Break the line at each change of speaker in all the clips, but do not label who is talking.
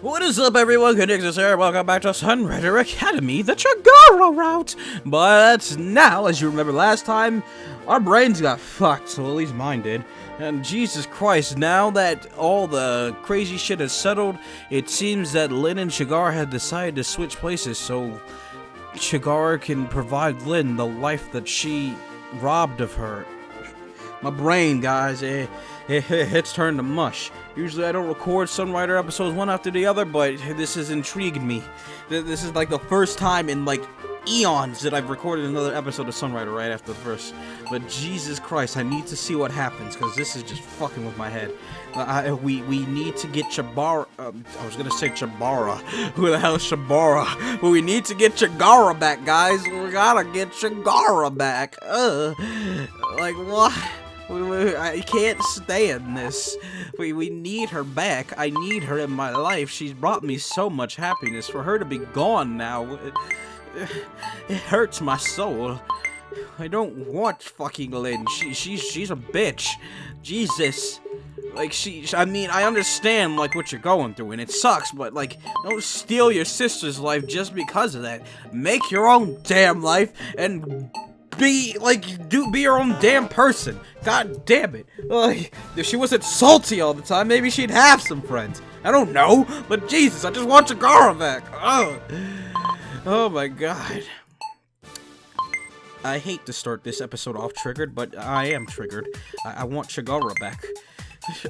What is up, everyone? Conixis here. Welcome back to Sunrider Academy, the Chigara route. But now, as you remember last time, our brains got fucked, so at least mine did. And Jesus Christ, now that all the crazy shit has settled, it seems that Lynn and Chigara had decided to switch places so Chigara can provide Lynn the life that she robbed of her. My brain, guys, it's turned to mush. Usually I don't record Sunrider episodes one after the other, but this has intrigued me. This is like the first time in like eons that I've recorded another episode of Sunrider right after the first. But Jesus Christ, I need to see what happens, because this is just fucking with my head. We need to get Chigara. I was gonna say Chigara. Who the hell is Chigara? But we need to get Chigara back, guys. We gotta get Chigara back. Like what? I can't stand this. We need her back. I need her in my life. She's brought me so much happiness. For her to be gone now, it hurts my soul. I don't want fucking Lynn. She's a bitch. Jesus. Like, I mean, I understand, like, what you're going through, and it sucks, but, like, don't steal your sister's life just because of that. Make your own damn life, and be your own damn person. God damn it. Like, if she wasn't salty all the time, maybe she'd have some friends. I don't know, but Jesus, I just want Chigara back. Oh my God. I hate to start this episode off triggered, but I am triggered. I want Chigara back.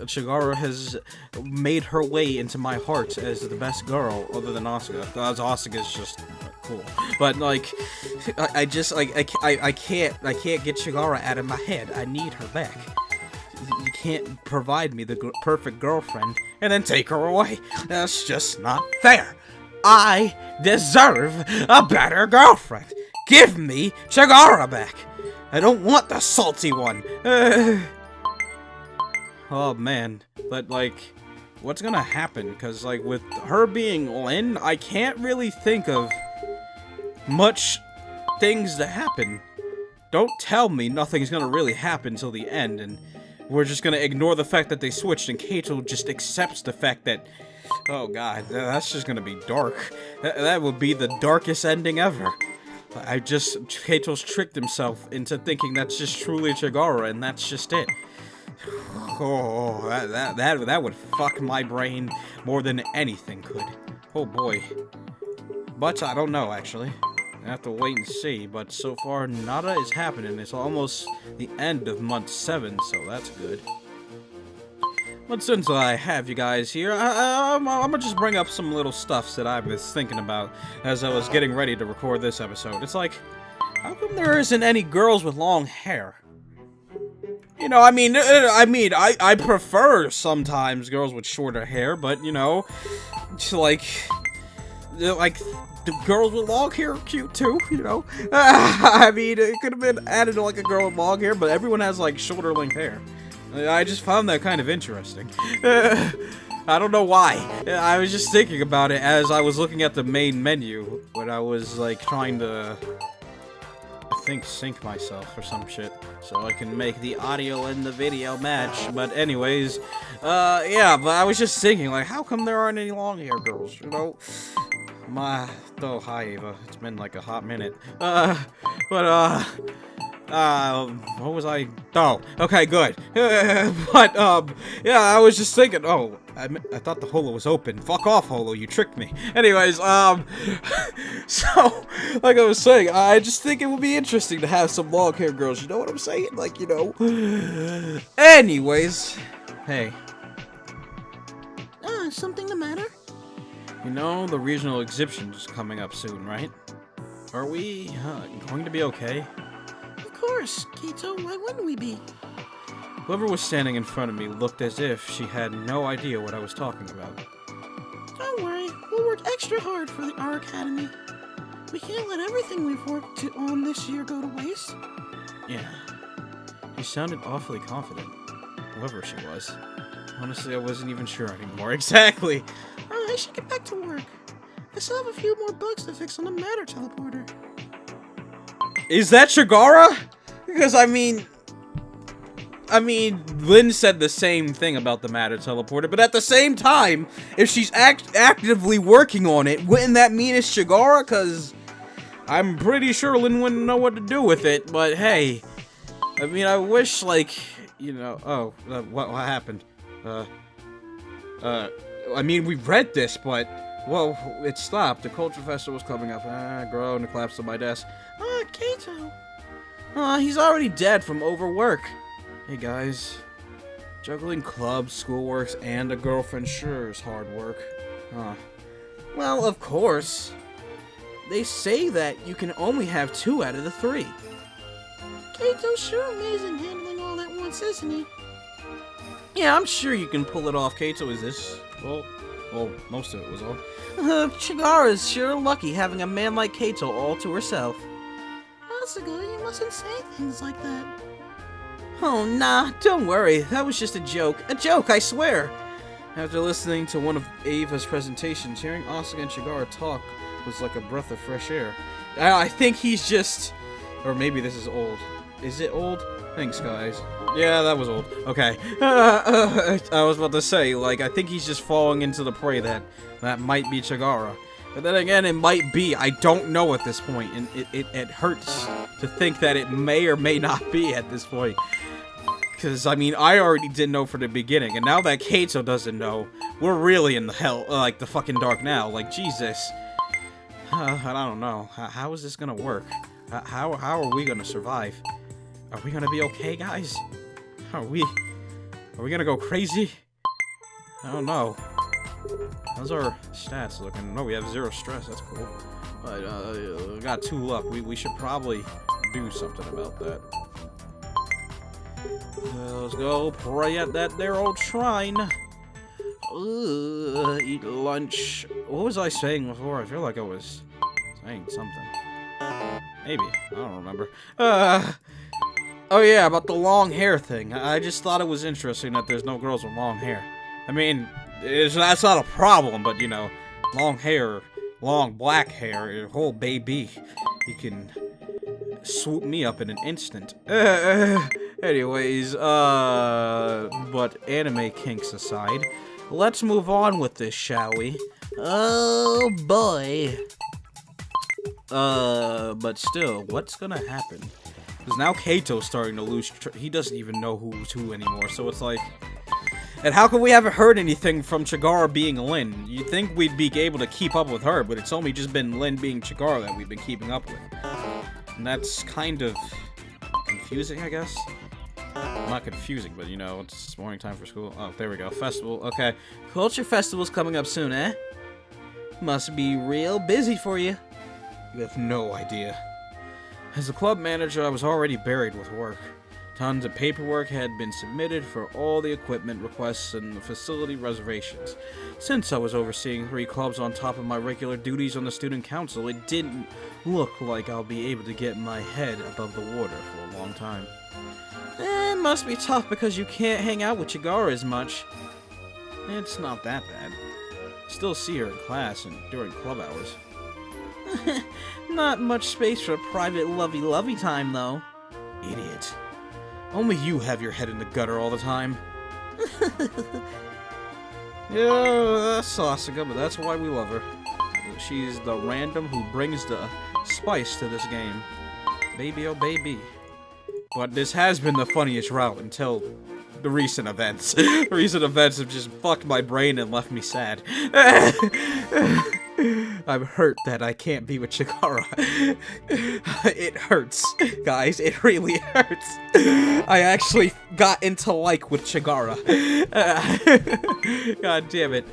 Chigara has made her way into my heart as the best girl, other than Asuka. Because Asuka's just cool. But like, I can't get Chigara out of my head. I need her back. You can't provide me the perfect girlfriend and then take her away. That's just not fair. I deserve a better girlfriend. Give me Chigara back. I don't want the salty one. Oh man, but like, what's gonna happen? Because like, with her being Lynn, I can't really think of much things to happen. Don't tell me nothing's gonna really happen till the end, and we're just gonna ignore the fact that they switched, and Kato just accepts the fact that, oh God, that's just gonna be dark. That would be the darkest ending ever. Kato's tricked himself into thinking that's just truly Chigara, and that's just it. Oh, that would fuck my brain more than anything could. Oh boy. But I don't know, actually. I have to wait and see, but so far nada is happening. It's almost the end of month 7, so that's good. But since I have you guys here, I'm gonna just bring up some little stuffs that I was thinking about as I was getting ready to record this episode. It's like, how come there isn't any girls with long hair? You know, I mean, I prefer sometimes girls with shorter hair, but, you know, like, the girls with long hair are cute too, you know? I mean, it could have been added to, like, a girl with long hair, but everyone has, like, shoulder length hair. I just found that kind of interesting. I don't know why. I was just thinking about it as I was looking at the main menu when I was, like, trying to, I think, sync myself or some shit, so I can make the audio and the video match. But anyways, yeah, but I was just thinking, like, how come there aren't any long hair girls, you know? Oh, hi, Ava. It's been like a hot minute. What was I? Oh, okay, good. But, yeah, I was just thinking, oh, I thought the holo was open. Fuck off, holo, you tricked me. Anyways, so, like I was saying, I just think it would be interesting to have some long-haired girls, you know what I'm saying? Like, you know. Anyways, hey.
Something the matter?
You know, the regional exhibition's coming up soon, right? Are we, going to be okay?
Of course, Kato, why wouldn't we be?
Whoever was standing in front of me looked as if she had no idea what I was talking about.
Don't worry, we'll work extra hard for our academy. We can't let everything we've worked on this year go to waste.
Yeah. She sounded awfully confident, whoever she was. Honestly, I wasn't even sure anymore. Exactly!
I should get back to work. I still have a few more bugs to fix on the matter teleporter.
Is that Chigara? Because, I mean, I mean, Lynn said the same thing about the matter teleporter, but at the same time, if she's actively working on it, wouldn't that mean it's Chigara? Because I'm pretty sure Lynn wouldn't know what to do with it, but hey, I mean, I wish, like, you know, oh, what happened? I mean, we read this, but, well, it stopped. The culture festival's coming up. Groan and collapsed on my desk.
Kato.
He's already dead from overwork. Hey guys, juggling clubs, schoolworks, and a girlfriend sure is hard work. Well, of course. They say that you can only have 2 out of the 3.
Kato's sure amazing handling all at once, isn't he?
Yeah, I'm sure you can pull it off, Kato. Is this? Well, most of it was all. Chigara's sure lucky having a man like Kato all to herself.
Sagara, you mustn't say things like that.
Oh, nah, don't worry. That was just a joke. A joke, I swear. After listening to one of Ava's presentations, hearing Asuka and Chigara talk was like a breath of fresh air. I think he's just... Or maybe this is old. Is it old? Thanks, guys. Yeah, that was old. Okay. I was about to say, like, I think he's just falling into the prey that might be Chigara. But then again, it might be. I don't know at this point, and it hurts to think that it may or may not be at this point. Because, I mean, I already didn't know from the beginning, and now that Kato doesn't know, we're really in the hell, like, the fucking dark now. Like, Jesus. I don't know. How is this gonna work? How are we gonna survive? Are we gonna be okay, guys? Are we gonna go crazy? I don't know. How's our stats looking? No, we have 0 stress. That's cool. But we got 2 luck. We should probably do something about that. Let's go pray at that there old shrine. Eat lunch. What was I saying before? I feel like I was saying something. Maybe. I don't remember. Oh yeah, about the long hair thing. I just thought it was interesting that there's no girls with long hair. I mean, that's not a problem, but you know, long hair, long black hair, your whole baby, you can swoop me up in an instant. Anyways, but anime kinks aside, let's move on with this, shall we? Oh boy. But still, what's gonna happen? Because now Kato's starting to lose, he doesn't even know who's who anymore, so it's like... And how come we haven't heard anything from Chigara being Lin? You'd think we'd be able to keep up with her, but it's only just been Lin being Chigara that we've been keeping up with. And that's kind of confusing, I guess? Not confusing, but you know, it's morning time for school. Oh, there we go. Festival, okay. Culture Festival's coming up soon, eh? Must be real busy for you. You have no idea. As a club manager, I was already buried with work. Tons of paperwork had been submitted for all the equipment requests and the facility reservations. Since I was overseeing 3 clubs on top of my regular duties on the student council, it didn't look like I'll be able to get my head above the water for a long time. It must be tough because you can't hang out with Chigara as much. It's not that bad. Still see her in class and during club hours. Not much space for private lovey-lovey time, though. Idiot. Only you have your head in the gutter all the time. Yeah, that's Asuka, but that's why we love her. She's the random who brings the spice to this game. Baby, oh baby. But this has been the funniest route until the recent events. The recent events have just fucked my brain and left me sad. I'm hurt that I can't be with Chigara. It hurts, guys. It really hurts. I actually got into like with Chigara. God damn it.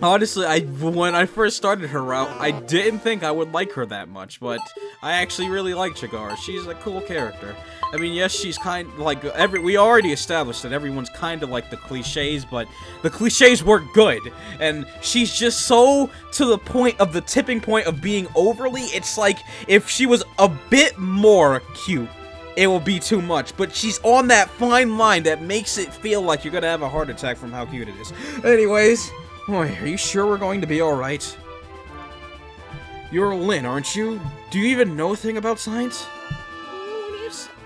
Honestly, when I first started her route, I didn't think I would like her that much, but I actually really like Chigara. She's a cool character. I mean, yes, she's kind of like we already established that everyone's kind of like the cliches, but the cliches work good, and she's just so to the point of the tipping point of being overly. It's like if she was a bit more cute, it will be too much, but she's on that fine line that makes it feel like you're gonna have a heart attack from how cute it is. Anyways. Boy, are you sure we're going to be alright? You're Lin, aren't you? Do you even know a thing about science?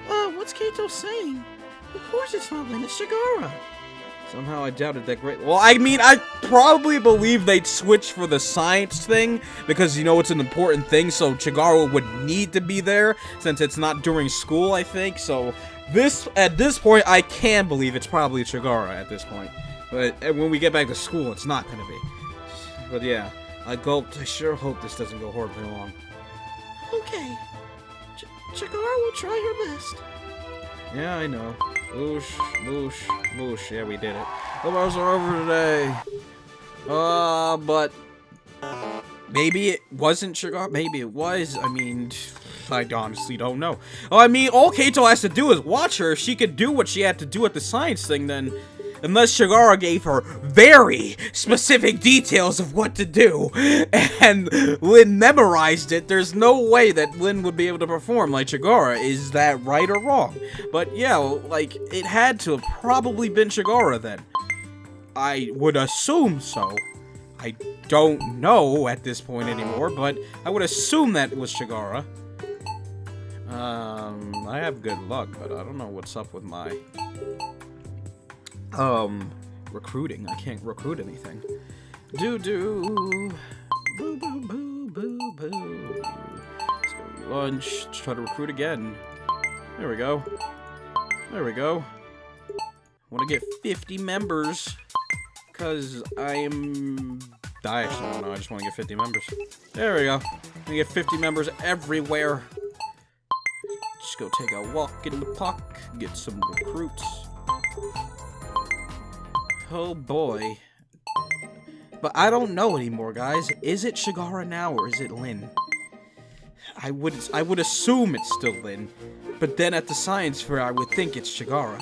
What's Kato saying? Of course it's not Lynn, it's Chigara.
Somehow I doubted that great. Well, I mean, I probably believe they'd switch for the science thing because, you know, it's an important thing, so Chigara would need to be there since it's not during school, I think. So, at this point, I can believe it's probably Chigara at this point. But when we get back to school, it's not gonna be. But yeah, I gulped. I sure hope this doesn't go horribly wrong.
Okay. Chigara will try her best.
Yeah, I know. Boosh, boosh, boosh. Yeah, we did it. The bars are over today. But maybe it wasn't Chigara. Maybe it was. I mean, I honestly don't know. Oh, I mean, all Kato has to do is watch her. If she could do what she had to do at the science thing, then unless Chigara gave her very specific details of what to do, and Lynn memorized it, there's no way that Lynn would be able to perform like Chigara. Is that right or wrong? But yeah, like, it had to have probably been Chigara then. I would assume so. I don't know at this point anymore, but I would assume that it was Chigara. I have good luck, but I don't know what's up with my recruiting. I can't recruit anything. Boo boo boo boo boo. Let's go to lunch. Let's try to recruit again. There we go. There we go. I want to get 50 members because I actually don't know. I just want to get 50 members. There we go. I'm gonna get 50 members everywhere. Just go take a walk in the park, get some recruits. Oh boy. But I don't know anymore, guys. Is it Chigara now or is it Lynn? I would assume it's still Lynn, but then at the science fair I would think it's Chigara.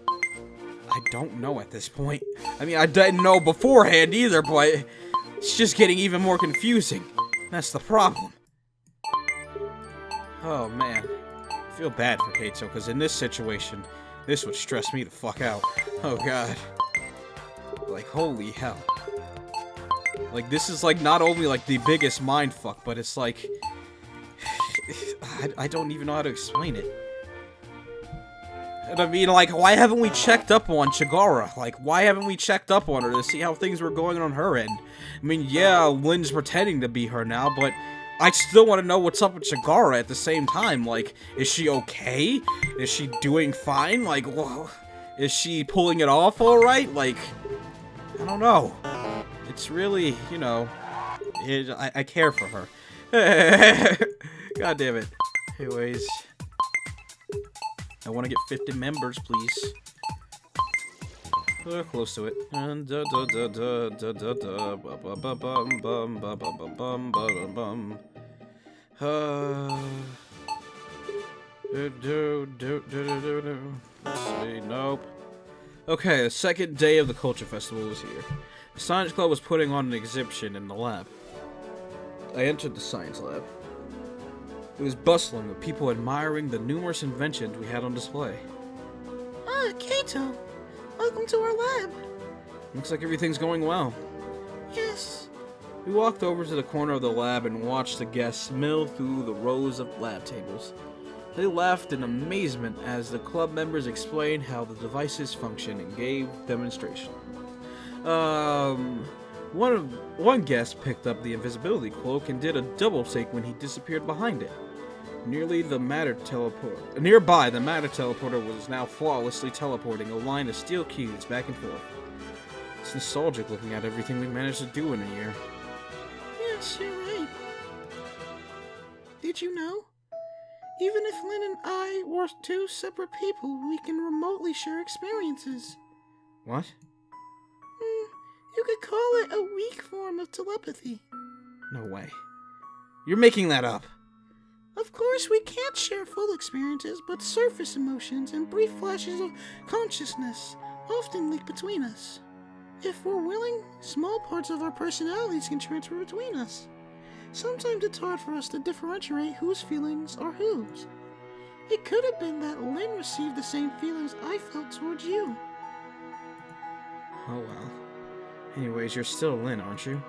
I don't know at this point. I mean, I didn't know beforehand either, but it's just getting even more confusing. That's the problem. Oh man. I feel bad for Kaito, because in this situation, this would stress me the fuck out. Oh god. Like, holy hell. Like, this is, like, not only, like, the biggest mindfuck, but it's, like... I don't even know how to explain it. And I mean, like, why haven't we checked up on Chigara? Like, why haven't we checked up on her to see how things were going on her end? I mean, yeah, Lynn's pretending to be her now, but I still want to know what's up with Chigara at the same time. Like, is she okay? Is she doing fine? Like, whoa, is she pulling it off alright? Like... I don't know. It's really, you know, I care for her. God damn it. Anyways, I want to get 50 members, please. We're close to it. Let's see, nope. Okay, the second day of the Culture Festival was here. The Science Club was putting on an exhibition in the lab. I entered the science lab. It was bustling with people admiring the numerous inventions we had on display.
Ah, Kaito! Welcome to our lab!
Looks like everything's going well.
Yes.
We walked over to the corner of the lab and watched the guests mill through the rows of lab tables. They laughed in amazement as the club members explained how the devices function and gave demonstration. One guest picked up the invisibility cloak and did a double take when he disappeared behind it. Nearby, the matter teleporter was now flawlessly teleporting a line of steel cubes back and forth. It's nostalgic looking at everything we managed to do in a year.
Yes, you're right. Did you know? Even if Lynn and I were two separate people, we can remotely share experiences.
What?
You could call it a weak form of telepathy.
No way. You're making that up.
Of course, we can't share full experiences, but surface emotions and brief flashes of consciousness often leak between us. If we're willing, small parts of our personalities can transfer between us. Sometimes it's hard for us to differentiate whose feelings are whose. It could have been that Lynn received the same feelings I felt towards you.
Oh well. Anyways, you're still Lynn, aren't you?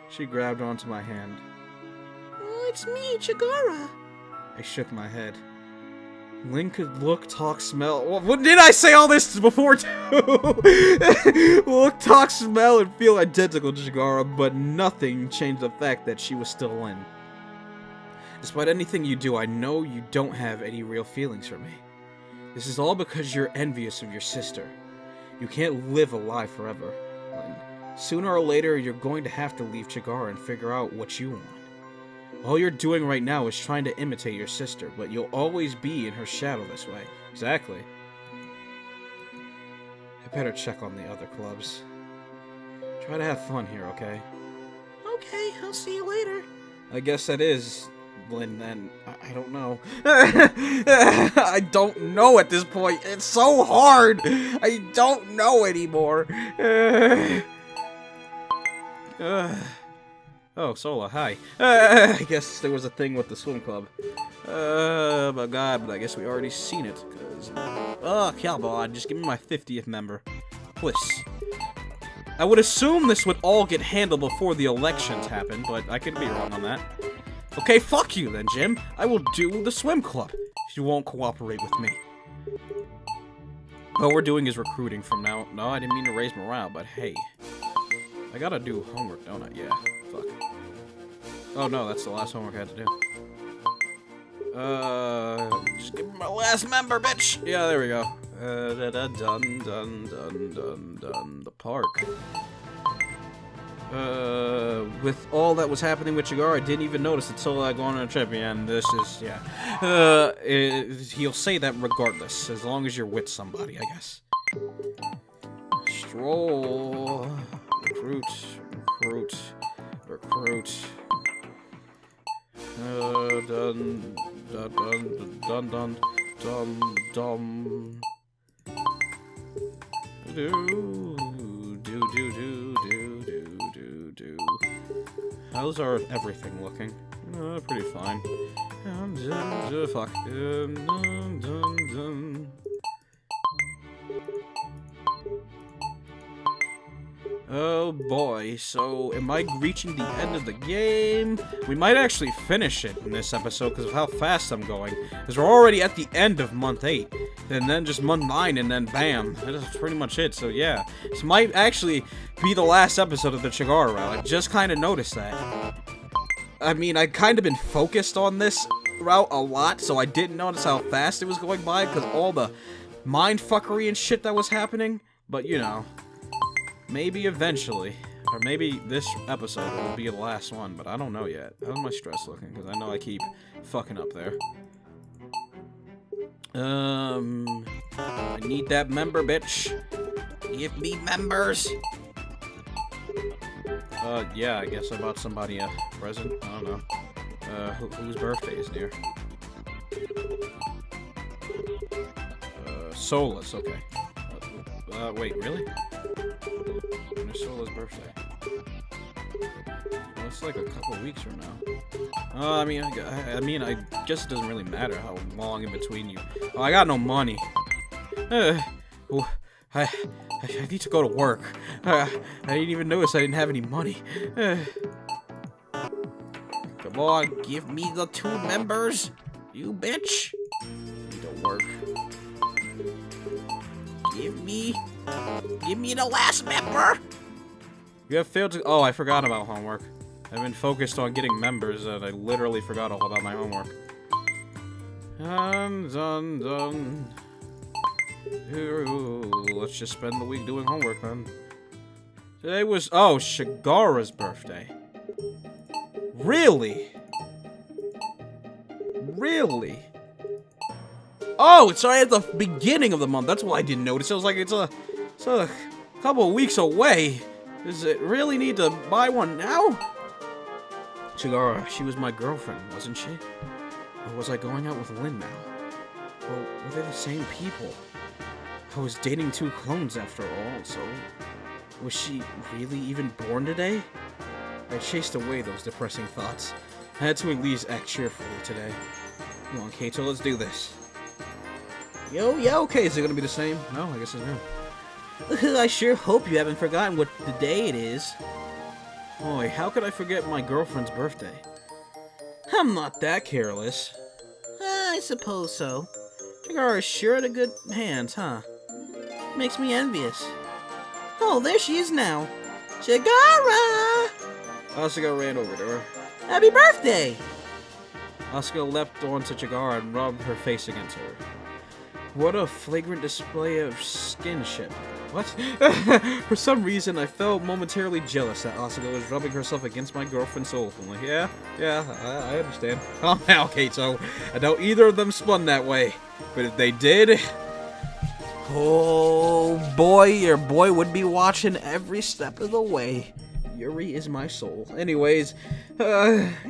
She grabbed onto my hand.
Oh, it's me, Chigara.
I shook my head. Link could look, talk, smell. Well, did I say all this before too? Look, talk, smell, and feel identical to Chigara, but nothing changed the fact that she was still Lin. Despite anything you do, I know you don't have any real feelings for me. This is all because you're envious of your sister. You can't live a lie forever, Lin. Sooner or later, you're going to have to leave Chigara and figure out what you want. All you're doing right now is trying to imitate your sister, but you'll always be in her shadow this way. Exactly. I better check on the other clubs. Try to have fun here, okay?
Okay, I'll see you later.
I guess that is, Lin, then. I don't know. I don't know at this point. It's so hard. I don't know anymore. Oh, Sola, hi. I guess there was a thing with the swim club. My god, but I guess we already seen it, cause... Oh, come on, just give me my 50th member. Please. I would assume this would all get handled before the elections happen, but I could be wrong on that. Okay, fuck you then, Jim. I will do the swim club, if you won't cooperate with me. What we're doing is recruiting from now... No, I didn't mean to raise morale, but hey. I gotta do homework, don't I? Yeah, fuck. Oh no, that's the last homework I had to do. Just give me my last member, bitch! Yeah, there we go. Dun. The park. With all that was happening with Chigara, I didn't even notice until I go on a trip, and this is, yeah. He'll say that regardless, as long as you're with somebody, I guess. Stroll. Recruit. Dun. How's our everything looking? Pretty fine. Fuck. Oh boy, so am I reaching the end of the game? We might actually finish it in this episode because of how fast I'm going. Because we're already at the end of month 8. And then just month 9 and then bam. That's pretty much it, so yeah. This might actually be the last episode of the Chigara route. I just kind of noticed that. I mean, I kind of been focused on this route a lot, so I didn't notice how fast it was going by because all the mindfuckery and shit that was happening. But, you know... Maybe eventually, or maybe this episode will be the last one, but I don't know yet. How's my stress looking? Because I know I keep fucking up there. I need that member, bitch. Give me members. Yeah, I guess I bought somebody a present. I don't know. Whose birthday is near? Solace, okay. Wait, really? When is Sola's birthday? Well, it's like a couple weeks from now. I mean, I guess it doesn't really matter how long in between you. Oh, I got no money. I need to go to work. I didn't even notice I didn't have any money. Come on, give me the 2 members, you bitch. Need to work. Give me the last member! You have failed to- Oh, I forgot about homework. I've been focused on getting members, and I literally forgot all about my homework. Done. Ooh, let's just spend the week doing homework, then. Today was- Oh, Chigara's birthday. Really? Really? Oh, it's right at the beginning of the month. That's why I didn't notice. I was like, it's a couple of weeks away. Does it really need to buy one now? Chigara, she was my girlfriend, wasn't she? Or was I going out with Lin now? Or were they the same people? I was dating 2 clones after all, so... Was she really even born today? I chased away those depressing thoughts. I had to at least act cheerfully today. Come on, Kato, let's do this. Yo, yeah, okay, is it gonna be the same? No, I guess it's new. I sure hope you haven't forgotten what the day it is. Boy, how could I forget my girlfriend's birthday? I'm not that careless. I suppose so.
Chigara's sure had a good hands, huh? Makes me envious. Oh, there she is now. Chigara!
Asuka ran over to her.
Happy birthday!
Asuka leapt onto Chigara and rubbed her face against her. What a flagrant display of skinship. What? For some reason, I felt momentarily jealous that Asuka was rubbing herself against my girlfriend so openly. Yeah, I understand. Calm down, Kato. I doubt either of them spun that way. But if they did... Oh boy, your boy would be watching every step of the way. Yuri is my soul. Anyways,
Asuka?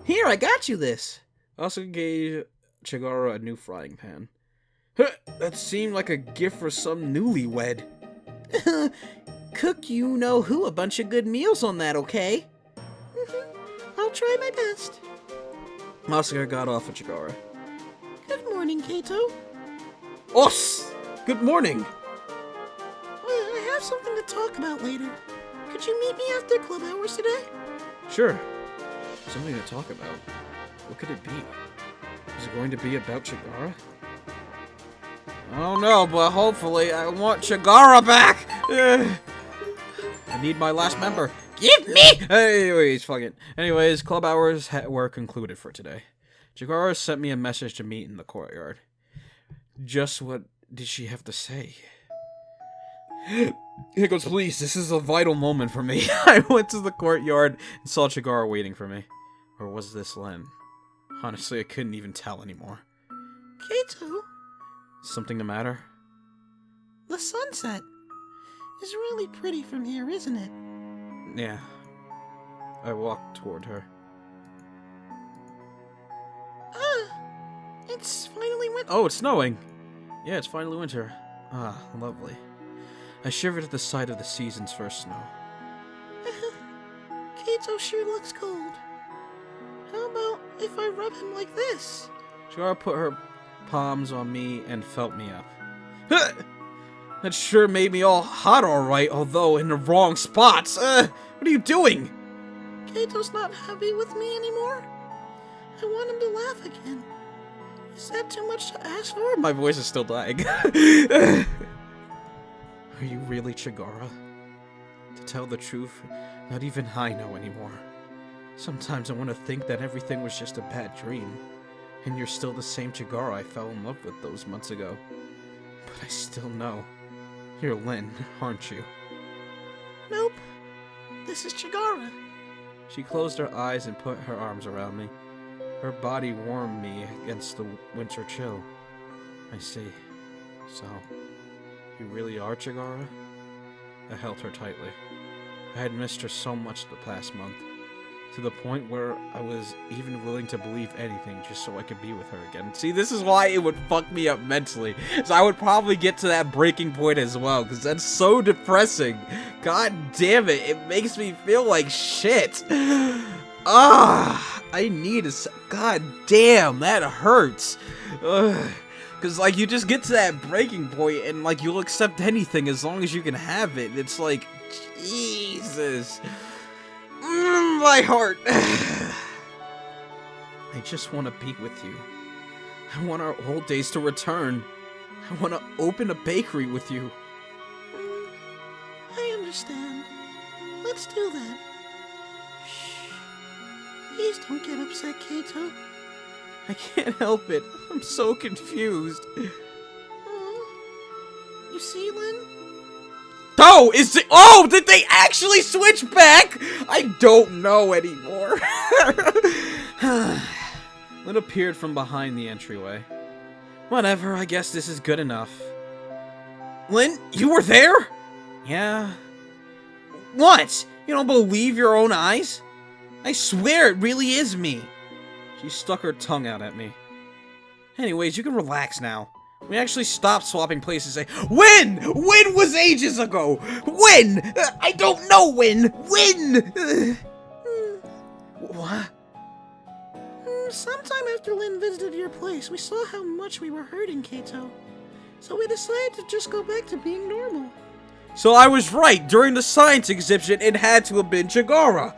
Here, I got you this.
Asuka gave Chigara a new frying pan. That seemed like a gift for some newlywed.
Cook you know who a bunch of good meals on that, okay? I'll try my best.
Asuka got off of Chigara.
Good morning, Kato.
Os! Good morning!
I have something to talk about later. Could you meet me after club hours today?
Sure. Something to talk about. What could it be? Is it going to be about Chigara? I don't know, but hopefully I want Chigara back! I need my last member.
Give me!
Anyways, fuck it. Anyways, club hours were concluded for today. Chigara sent me a message to meet in the courtyard. Just what did she have to say? Higgles, please, this is a vital moment for me. I went to the courtyard and saw Chigara waiting for me. Or was this Len? Honestly, I couldn't even tell anymore.
Kato?
Something the matter?
The sunset is really pretty from here, isn't it?
Yeah. I walked toward her.
It's finally winter.
Oh, it's snowing! Yeah, it's finally winter. Ah, lovely. I shivered at the sight of the season's first snow.
Kato sure looks cold. How about if I rub him like this?
Chigara put her palms on me and felt me up. That sure made me all hot alright, although in the wrong spots. What are you doing?
Kato's not happy with me anymore. I want him to laugh again. Is that too much to ask for?
My voice is still dying. Are you really Chigara? To tell the truth, not even I know anymore. Sometimes I want to think that everything was just a bad dream, and you're still the same Chigara I fell in love with those months ago. But I still know. You're Lynn, aren't you?
Nope. This is Chigara.
She closed her eyes and put her arms around me. Her body warmed me against the winter chill. I see. So, you really are Chigara? I held her tightly. I had missed her so much the past month, to the point where I was even willing to believe anything just so I could be with her again. See, this is why it would fuck me up mentally. So I would probably get to that breaking point as well, because that's so depressing. God damn it, it makes me feel like shit. I need a... God damn, that hurts. Because, like, you just get to that breaking point and, like, you'll accept anything as long as you can have it. It's like, Jesus. My heart. I just want to be with you. I want our old days to return. I want to open a bakery with you.
I understand. Let's do that. Shh. Please don't get upset, Kato.
I can't help it. I'm so confused.
You see, Lynn?
Oh, is it? Oh, did they actually switch back? I don't know anymore. Lynn appeared from behind the entryway. Whatever, I guess this is good enough. Lynn, you were there? Yeah. What? You don't believe your own eyes? I swear it really is me. She stuck her tongue out at me. Anyways, you can relax now. We actually stopped swapping places. When? When was ages ago? When? I don't know when. When? What?
Sometime after Lynn visited your place, we saw how much we were hurting Kato. So we decided to just go back to being normal.
So I was right. During the science exhibition, it had to have been Chigara.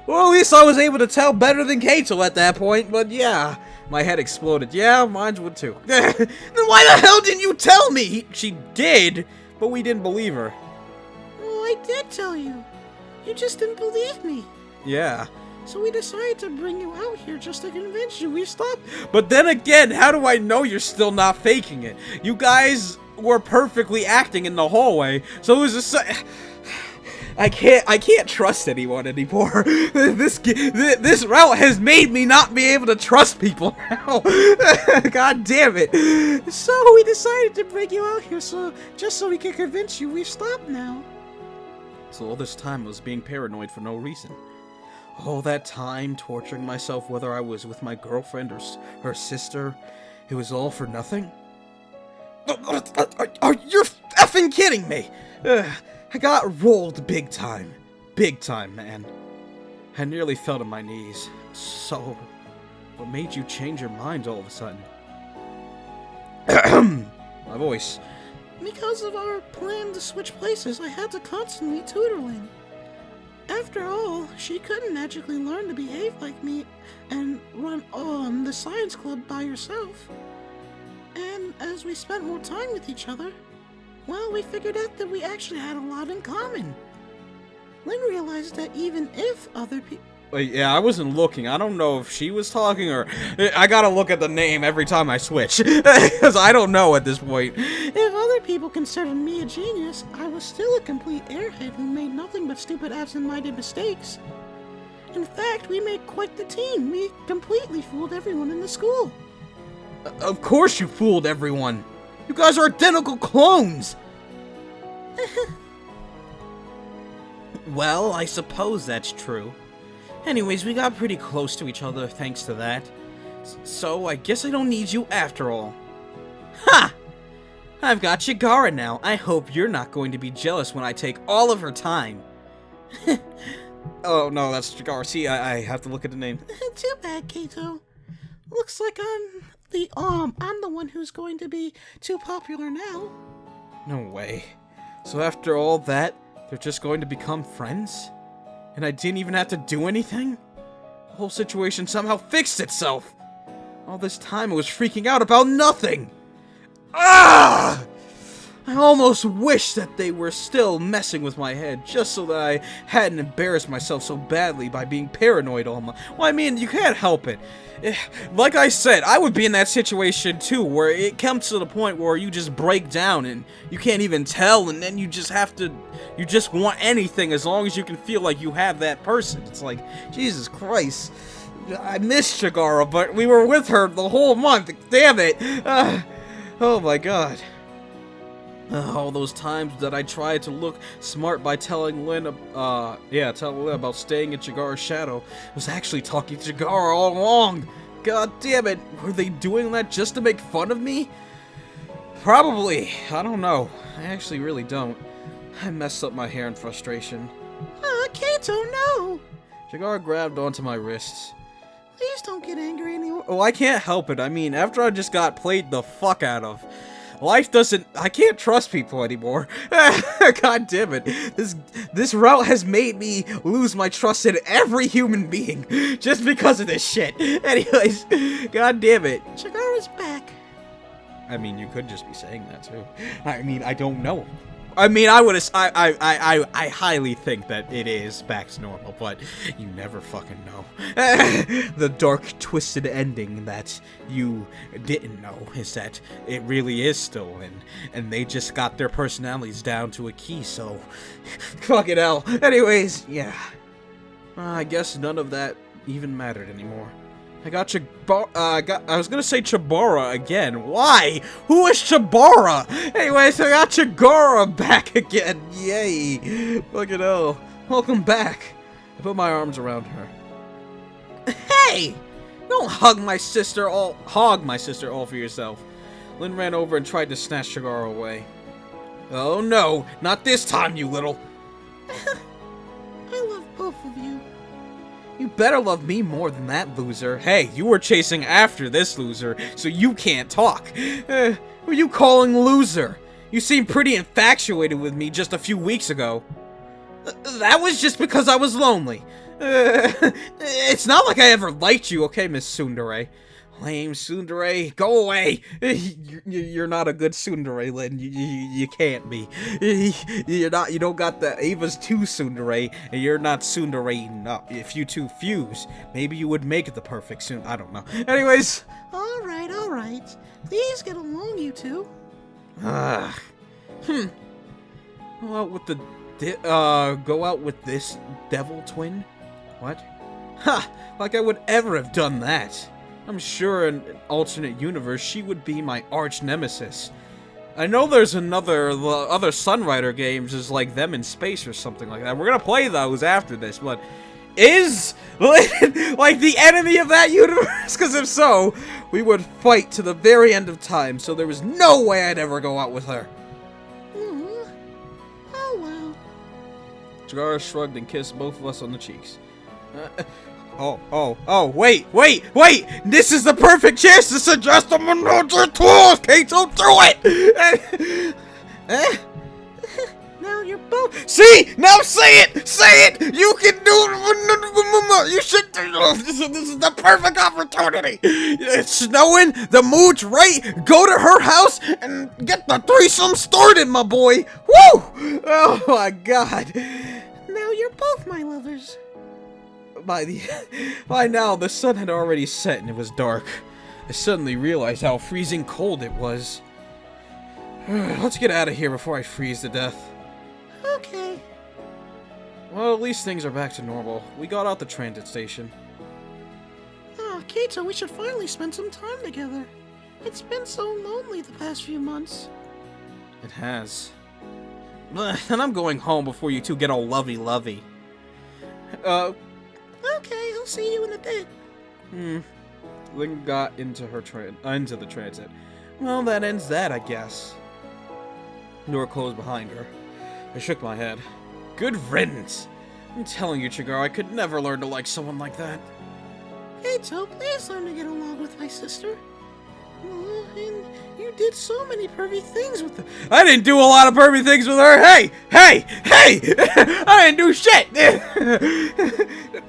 Well, at least I was able to tell better than Kato at that point, but yeah. My head exploded. Yeah, mine would too. Then why the hell didn't you tell me? She did, but we didn't believe her.
Well, I did tell you. You just didn't believe me.
Yeah.
So we decided to bring you out here just to convince you we stopped.
But then again, how do I know you're still not faking it? You guys were perfectly acting in the hallway, so it was just... I can't trust anyone anymore. This route has made me not be able to trust people now. God damn it.
So we decided to bring you out here just so we can convince you we've stopped now.
So all this time I was being paranoid for no reason. All that time torturing myself whether I was with my girlfriend or her sister, it was all for nothing? You're effing kidding me! I got rolled big time. Big time, man. I nearly fell to my knees. So, what made you change your mind all of a sudden? My voice.
Because of our plan to switch places, I had to constantly tutor Lynn. After all, she couldn't magically learn to behave like me and run the science club by herself. And as we spent more time with each other, well, we figured out that we actually had a lot in common. Lynn realized that even if other people...
Yeah, I wasn't looking. I don't know if she was talking or... I gotta look at the name every time I switch. Because I don't know at this point.
If other people considered me a genius, I was still a complete airhead who made nothing but stupid absent-minded mistakes. In fact, we made quite the team. We completely fooled everyone in the school.
Of course you fooled everyone. You guys are identical clones! Well, I suppose that's true. Anyways, we got pretty close to each other thanks to that. So, I guess I don't need you after all. Ha! I've got Chigara now. I hope you're not going to be jealous when I take all of her time. Oh, no, that's Chigara. See, I have to look at the name.
Too bad, Kato. Looks like I'm the one who's going to be too popular now.
No way. So after all that, they're just going to become friends? And I didn't even have to do anything? The whole situation somehow fixed itself! All this time I was freaking out about nothing! Ah! I almost wish that they were still messing with my head, just so that I hadn't embarrassed myself so badly by being paranoid all my... Well, I mean, you can't help it. Like I said, I would be in that situation too, where it comes to the point where you just break down and you can't even tell, and then you just have to... You just want anything as long as you can feel like you have that person. It's like, Jesus Christ. I miss Chigara, but we were with her the whole month. Damn it. Oh my god. All those times that I tried to look smart by telling Lynn, telling Lynn about staying in Chigara's shadow, was actually talking to Chigara all along. God damn it, were they doing that just to make fun of me? Probably. I don't know. I actually really don't. I messed up my hair in frustration.
Kato, no!
Chigara grabbed onto my wrists.
Please don't get angry anymore.
Oh, I can't help it. I mean, after I just got played the fuck out of, life doesn't... I can't trust people anymore. God damn it. This route has made me lose my trust in every human being. Just because of this shit. Anyways, god damn it.
Chigara's back.
I mean, you could just be saying that too. I mean, I don't know. I mean, I highly think that it is back to normal, but you never fucking know. The dark, twisted ending that you didn't know is that it really is still in, and they just got their personalities down to a key, so... Fucking hell. Anyways, yeah. I guess none of that even mattered anymore. I got I was gonna say Chibara again. Why? Who is Chibara? Anyways, I got Chigara back again. Yay. Fucking hell. Welcome back. I put my arms around her. Hey! Don't hog my sister all for yourself. Lynn ran over and tried to snatch Chigara away. Oh no, not this time, you little...
I love both of you.
You better love me more than that, loser. Hey, you were chasing after this loser, so you can't talk. Who are you calling loser? You seemed pretty infatuated with me just a few weeks ago. That was just because I was lonely. It's not like I ever liked you, okay, Miss Tsundere? Lame Tsundere, go away! You're not a good Tsundere, Lin. You can't be. You don't got the Ava's 2 Tsundere, and you're not Tsundere enough. If you two fuse, maybe you would make it the perfect Tsundere. I don't know. Anyways.
Alright, alright. Please get along, you two.
Go out with this devil twin? What? Ha! Like I would ever have done that. I'm sure in an alternate universe she would be my arch nemesis. I know there's the other Sunrider games is like them in space or something like that. We're gonna play those after this, but is Lin like the enemy of that universe? Because if so, we would fight to the very end of time, so there was no way I'd ever go out with her.
Oh well.
Chigara shrugged and kissed both of us on the cheeks. Wait! This is the perfect chance to suggest a maneuver tools! Kato, do it!
Now you're both.
See! Now say it! Say it! You can do it! You should do this is the perfect opportunity! It's snowing, the mood's right, go to her house and get the threesome started, my boy! Woo! Oh my god!
Now you're both my lovers.
By now, the sun had already set and it was dark. I suddenly realized how freezing cold it was. Let's get out of here before I freeze to death.
Okay.
Well, at least things are back to normal. We got out the transit station.
Ah, Kato, we should finally spend some time together. It's been so lonely the past few months.
It has. And I'm going home before you two get all lovey-lovey.
Okay, I'll see you in a bit.
Lin got into the transit. Well, that ends that, I guess. Door closed behind her. I shook my head. Good riddance! I'm telling you, Chigara, I could never learn to like someone like that.
Kato, please learn to get along with my sister. Oh, and you did so many pervy things with her.
I didn't do a lot of pervy things with her. Hey! I didn't do shit!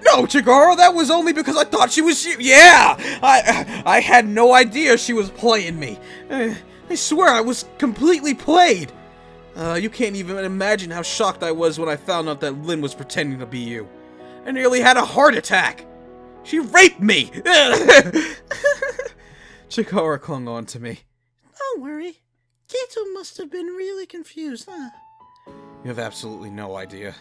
No, Chigara, that was only because I thought she was yeah! I had no idea she was playing me. I swear I was completely played. You can't even imagine how shocked I was when I found out that Lin was pretending to be you. I nearly had a heart attack. She raped me! Chigara clung on to me.
Don't worry. Kato must have been really confused, huh?
You have absolutely no idea.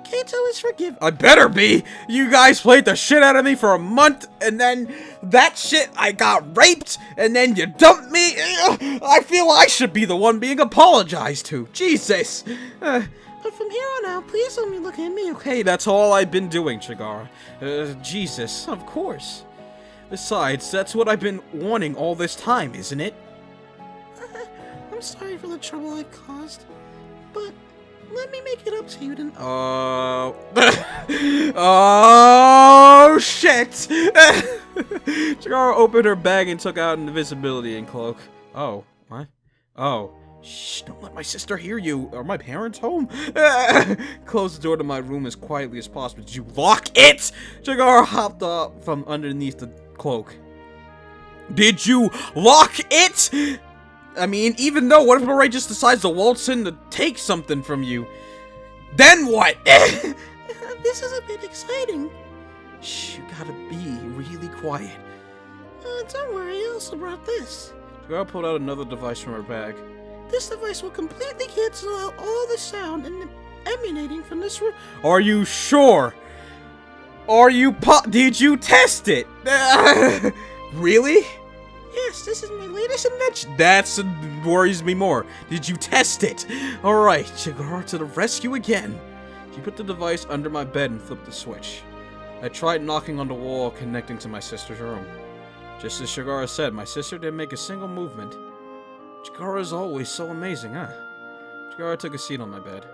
Kato is forgiven.
I better be! You guys played the shit out of me for a month, and then that shit, I got raped, and then you dumped me? I feel I should be the one being apologized to. Jesus!
But from here on out, please let me look at me, okay?
Hey, that's all I've been doing, Chigara. Jesus, of course. Besides, that's what I've been wanting all this time, isn't it?
I'm sorry for the trouble I've caused, but let me make it up to you tonight.
Oh, shit! Chigara opened her bag and took out an invisibility cloak. Oh, what? Oh. Shh, don't let my sister hear you. Are my parents home? Close the door to my room as quietly as possible. Did you lock it? Chigara hopped up from underneath the cloak. Did you lock it? I mean, even though, what if Moray just decides to waltz in to take something from you? Then what?
This is a bit exciting.
Shh, you gotta be really quiet.
Don't worry, I also brought this.
Chigara pulled out another device from her bag.
This device will completely cancel out all the sound emanating from this room.
Are you sure? Did you test it? Really?
Yes, this is my latest invention.
That worries me more. Did you test it? Alright, Chigara to the rescue again. She put the device under my bed and flipped the switch. I tried knocking on the wall connecting to my sister's room. Just as Chigara said, my sister didn't make a single movement. Chigara is always so amazing, huh? Chigara took a seat on my bed.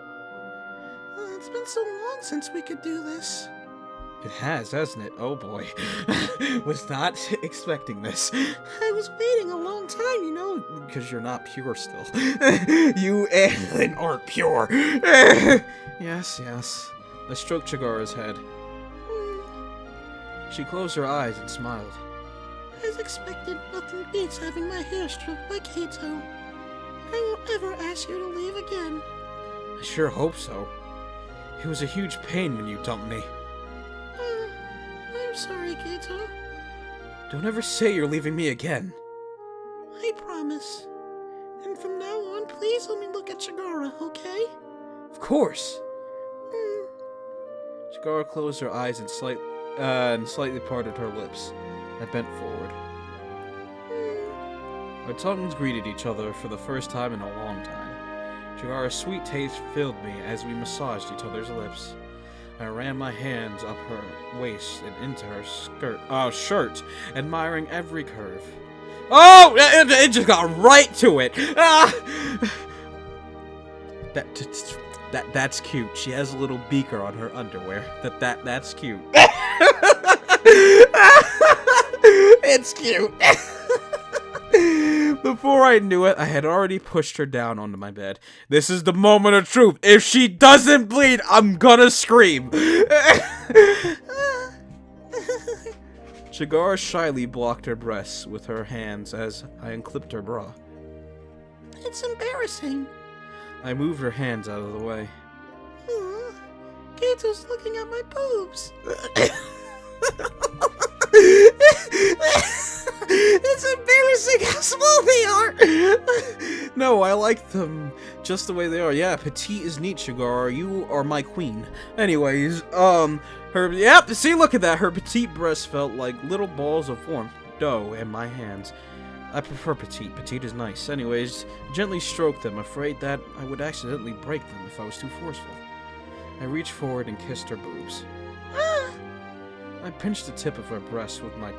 It's been so long since we could do this.
It has, hasn't it? Oh boy. Was not expecting this.
I was waiting a long time, you know.
Because you're not pure still. You and Lin aren't pure. Yes. I stroked Chigara's head. She closed her eyes and smiled.
As expected, nothing beats having my hair stroked by Kato. I won't ever ask you to leave again.
I sure hope so. It was a huge pain when you dumped me.
I'm sorry, Kato.
Don't ever say you're leaving me again.
I promise. And from now on, please let me look at Chigara, okay?
Of course. Chigara closed her eyes and slightly parted her lips. I bent forward. Our tongues greeted each other for the first time in a long time. Chigara's sweet taste filled me as we massaged each other's lips. I ran my hands up her waist and into her shirt, admiring every curve. Oh! It just got right to it! Ah! That's cute. She has a little beaker on her underwear. That's cute. It's cute. Before I knew it, I had already pushed her down onto my bed. This is the moment of truth. If she doesn't bleed, I'm gonna scream. Chigara shyly blocked her breasts with her hands as I unclipped her bra.
It's embarrassing.
I moved her hands out of the way.
Kato's looking at my boobs. It's embarrassing how small they are.
No, I like them just the way they are. Yeah, petite is neat, Chigara. You are my queen. Anyways, see, look at that. Her petite breasts felt like little balls of warm dough in my hands. I prefer petite. Petite is nice. Anyways, gently stroked them, afraid that I would accidentally break them if I was too forceful. I reached forward and kissed her boobs. I pinched the tip of her breast with my...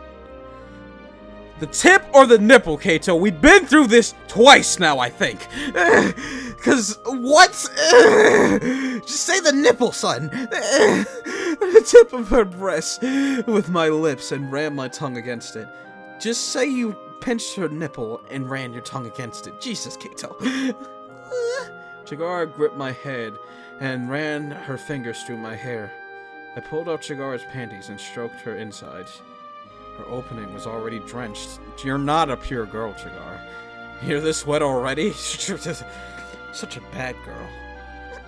The tip or the nipple, Kato? We've been through this twice now, I think. Cause what? Just say the nipple, son. The tip of her breast with my lips and ran my tongue against it. Just say you pinched her nipple and ran your tongue against it. Jesus, Kato. Chigara gripped my head and ran her fingers through my hair. I pulled out Chigara's panties and stroked her insides. Her opening was already drenched. You're not a pure girl, Chigara. You're this wet already? Such a bad girl.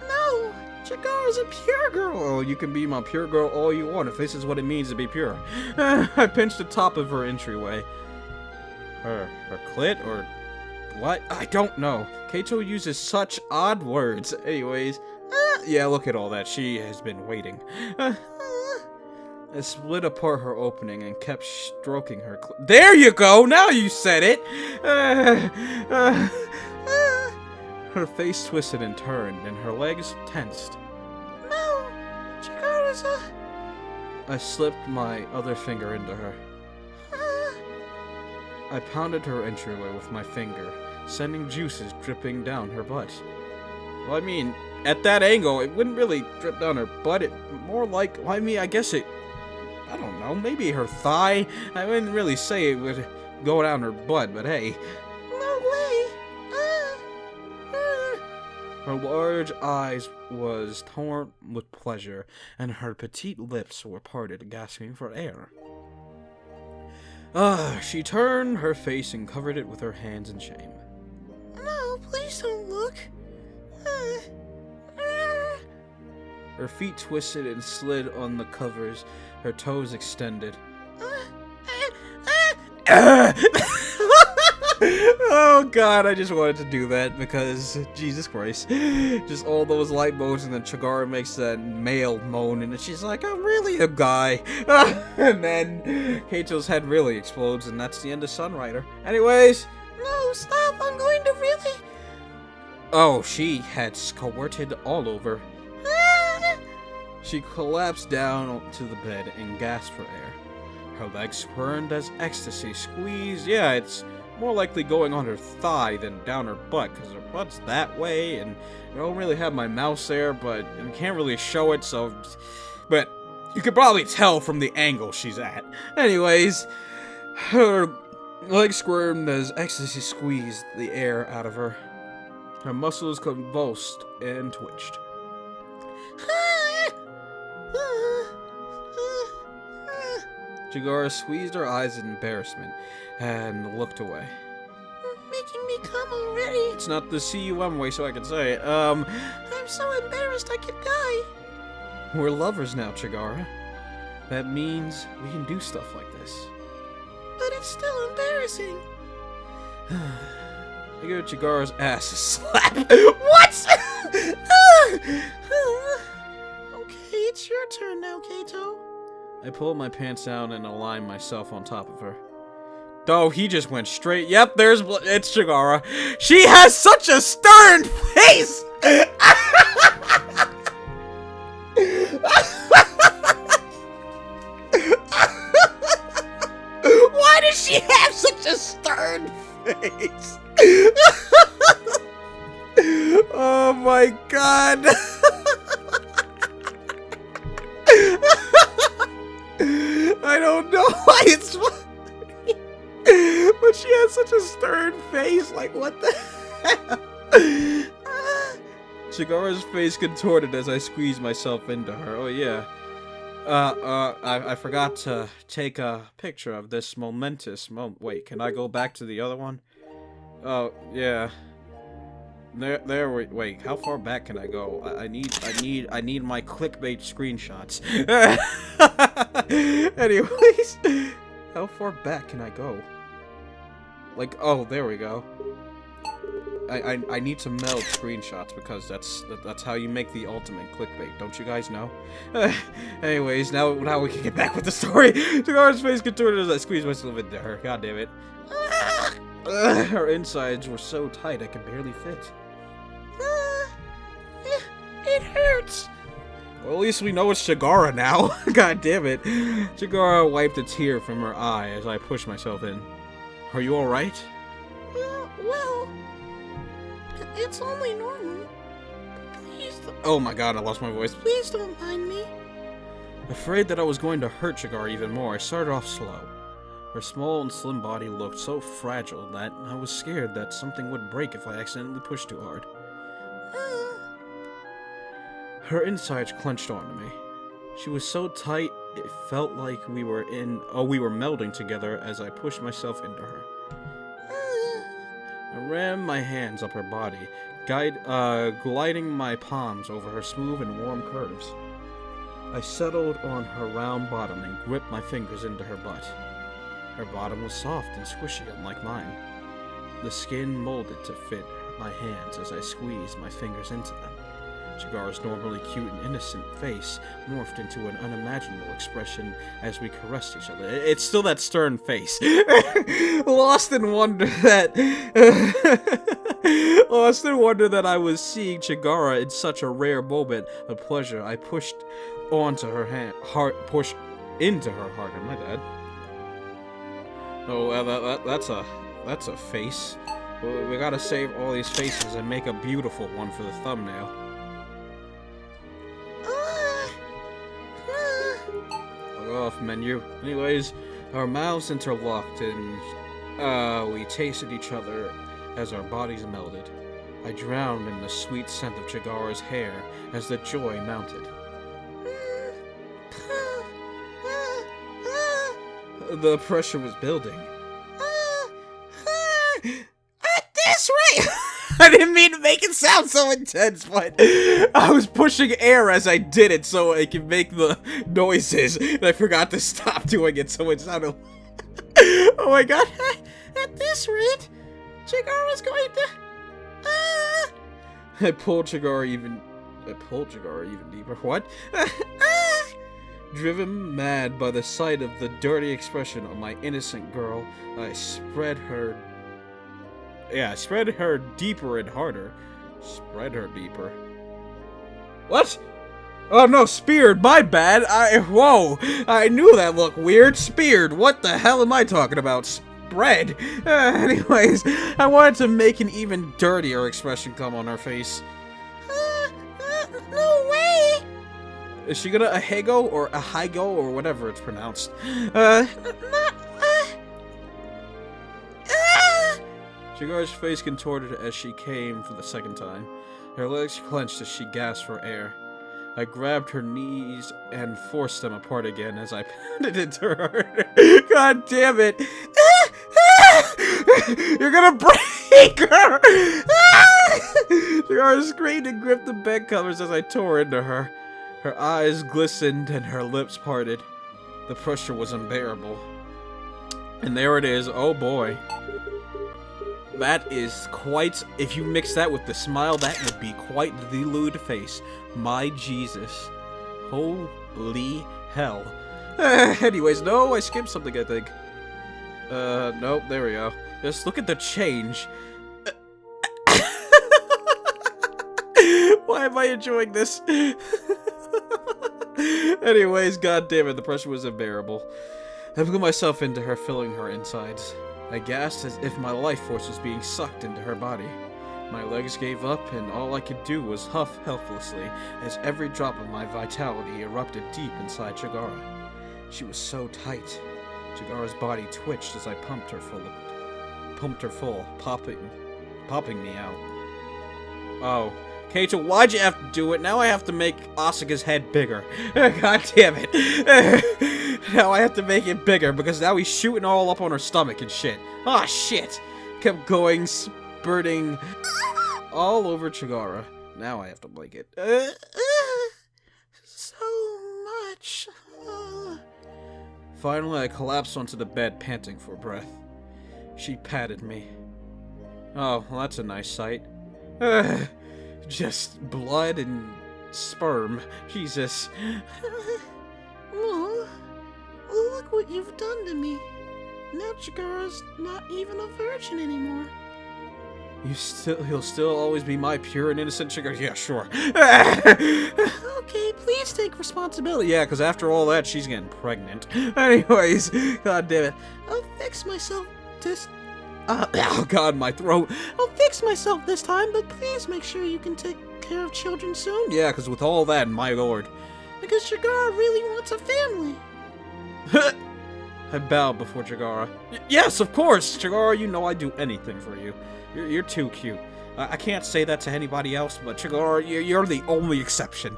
No! Chigara's a pure girl!
Oh, you can be my pure girl all you want if this is what it means to be pure. I pinched the top of her entryway. Her clit or what? I don't know. Kato uses such odd words. Anyways, yeah, look at all that. She has been waiting. I split apart her opening and kept stroking her There you go! Now you said it! Her face twisted and turned, and her legs tensed.
No! Chigara's a...
I slipped my other finger into her. I pounded her entryway with my finger, sending juices dripping down her butt. Well, I mean, at that angle, it wouldn't really drip down her butt. It more like, well, I mean, I guess it... I don't know, maybe her thigh? I wouldn't really say it would go down her butt, but hey.
No way!
Her large eyes was torn with pleasure, and her petite lips were parted, gasping for air. She turned her face and covered it with her hands in shame.
No, please don't look.
Her feet twisted and slid on the covers, her toes extended. Oh god, I just wanted to do that because, Jesus Christ. Just all those light moans, and then Chigara makes that male moan, and she's like, I'm really a guy. And then Kato's head really explodes, and that's the end of Sunrider. Anyways.
No, stop, I'm going to really...
Oh, she had squirted all over. She collapsed down to the bed and gasped for air. Her legs squirmed as ecstasy squeezed. Yeah, it's more likely going on her thigh than down her butt, because her butt's that way, and I don't really have my mouse there, but I can't really show it, so... But you could probably tell from the angle she's at. Anyways, her legs squirmed as ecstasy squeezed the air out of her. Her muscles convulsed and twitched. Chigara squeezed her eyes in embarrassment and looked away.
Making me come already.
It's not the CUM way, so I can say it.
I'm so embarrassed I could die.
We're lovers now, Chigara. That means we can do stuff like this.
But it's still embarrassing.
I give Chigara's ass a slap.
What? Okay, it's your turn now, Kato.
I pulled my pants down and aligned myself on top of her. Oh, he just went straight. Yep, it's Chigara. She has such a stern face! Why does she have such a stern face? Oh my god. I don't know why it's funny. But she has such a stern face, like what the hell? Chigara's face contorted as I squeezed myself into her. Oh yeah. I forgot to take a picture of this momentous moment. Wait, can I go back to the other one? Oh, yeah. Wait, how far back can I go? I need my clickbait screenshots. Anyways, how far back can I go? Like, oh, there we go. I need to meld screenshots because that's how you make the ultimate clickbait. Don't you guys know? Anyways, now we can get back with the story. Chigara's face contorted as I squeezed myself into her. God damn it. Her insides were so tight I could barely fit.
It hurts.
Well, at least we know it's Chigara now. God damn it. Chigara wiped a tear from her eye as I pushed myself in. Are you alright?
Well, it's only normal. Please don't...
Oh my god, I lost my voice.
Please don't mind me.
Afraid that I was going to hurt Chigara even more, I started off slow. Her small and slim body looked so fragile that I was scared that something would break if I accidentally pushed too hard. Her insides clenched onto me. She was so tight, it felt like we were melding together as I pushed myself into her. I ran my hands up her body, gliding my palms over her smooth and warm curves. I settled on her round bottom and gripped my fingers into her butt. Her bottom was soft and squishy, unlike mine. The skin molded to fit my hands as I squeezed my fingers into them. Chigara's normally cute and innocent face morphed into an unimaginable expression as we caressed each other. It's still that stern face. Lost in wonder that I was seeing Chigara in such a rare moment of pleasure, I pushed onto her pushed into her heart. My bad. Oh, that's a face. We gotta save all these faces and make a beautiful one for the thumbnail. Off menu. Anyways, our mouths interlocked and we tasted each other as our bodies melded. I drowned in the sweet scent of Chigara's hair as the joy mounted. The pressure was building. At this rate! I didn't mean to make it sound so intense, but I was pushing air as I did it so I could make the noises, and I forgot to stop doing it so it sounded... Oh my god.
At this rate, Chigara's going to...
I pulled Chigara even deeper. What? Driven mad by the sight of the dirty expression on my innocent girl, I spread her deeper and harder. Spread her deeper. What? Oh no, speared, my bad. Whoa, I knew that looked weird. Speared, what the hell am I talking about? Spread. Anyways, I wanted to make an even dirtier expression come on her face.
No way!
Is she gonna a Hago or a Hygo or whatever it's pronounced? Chigara's face contorted as she came for the second time. Her legs clenched as she gasped for air. I grabbed her knees and forced them apart again as I pounded into her. God damn it! You're gonna break her! Chigara screamed and gripped the bed covers as I tore into her. Her eyes glistened and her lips parted. The pressure was unbearable. And there it is. Oh boy. That is quite... If you mix that with the smile, that would be quite the lewd face. My Jesus. Holy hell. Anyways, no, I skipped something, I think. Nope, there we go. Just look at the change. Why am I enjoying this? Anyways, god damn it, the pressure was unbearable. I blew myself into her, filling her insides. I gasped as if my life force was being sucked into her body. My legs gave up, and all I could do was huff helplessly, as every drop of my vitality erupted deep inside Chigara. She was so tight. Chigara's body twitched as I pumped her full, popping me out. Oh. Keito, why'd you have to do it? Now I have to make Asuka's head bigger. God damn it. Now I have to make it bigger because now he's shooting all up on her stomach and shit. Ah, shit. Kept going, spurting all over Chigara. Now I have to blink it.
So much.
Finally, I collapsed onto the bed, panting for breath. She patted me. Oh, well, that's a nice sight. Just blood and sperm. Jesus.
Oh, look what you've done to me. Now Chigara's not even a virgin anymore.
He'll still always be my pure and innocent Chigara. Yeah, sure.
Okay, please take responsibility.
Yeah, because after all that, she's getting pregnant. Anyways, god damn it.
I'll fix myself this...
oh god, my throat.
I'll fix myself this time, but please make sure you can take care of children soon.
Yeah, because with all that, my lord.
Because Chigara really wants a family.
I bowed before Chigara. Yes, of course! Chigara, you know I'd do anything for you. You're too cute. I can't say that to anybody else, but Chigara, you're the only exception.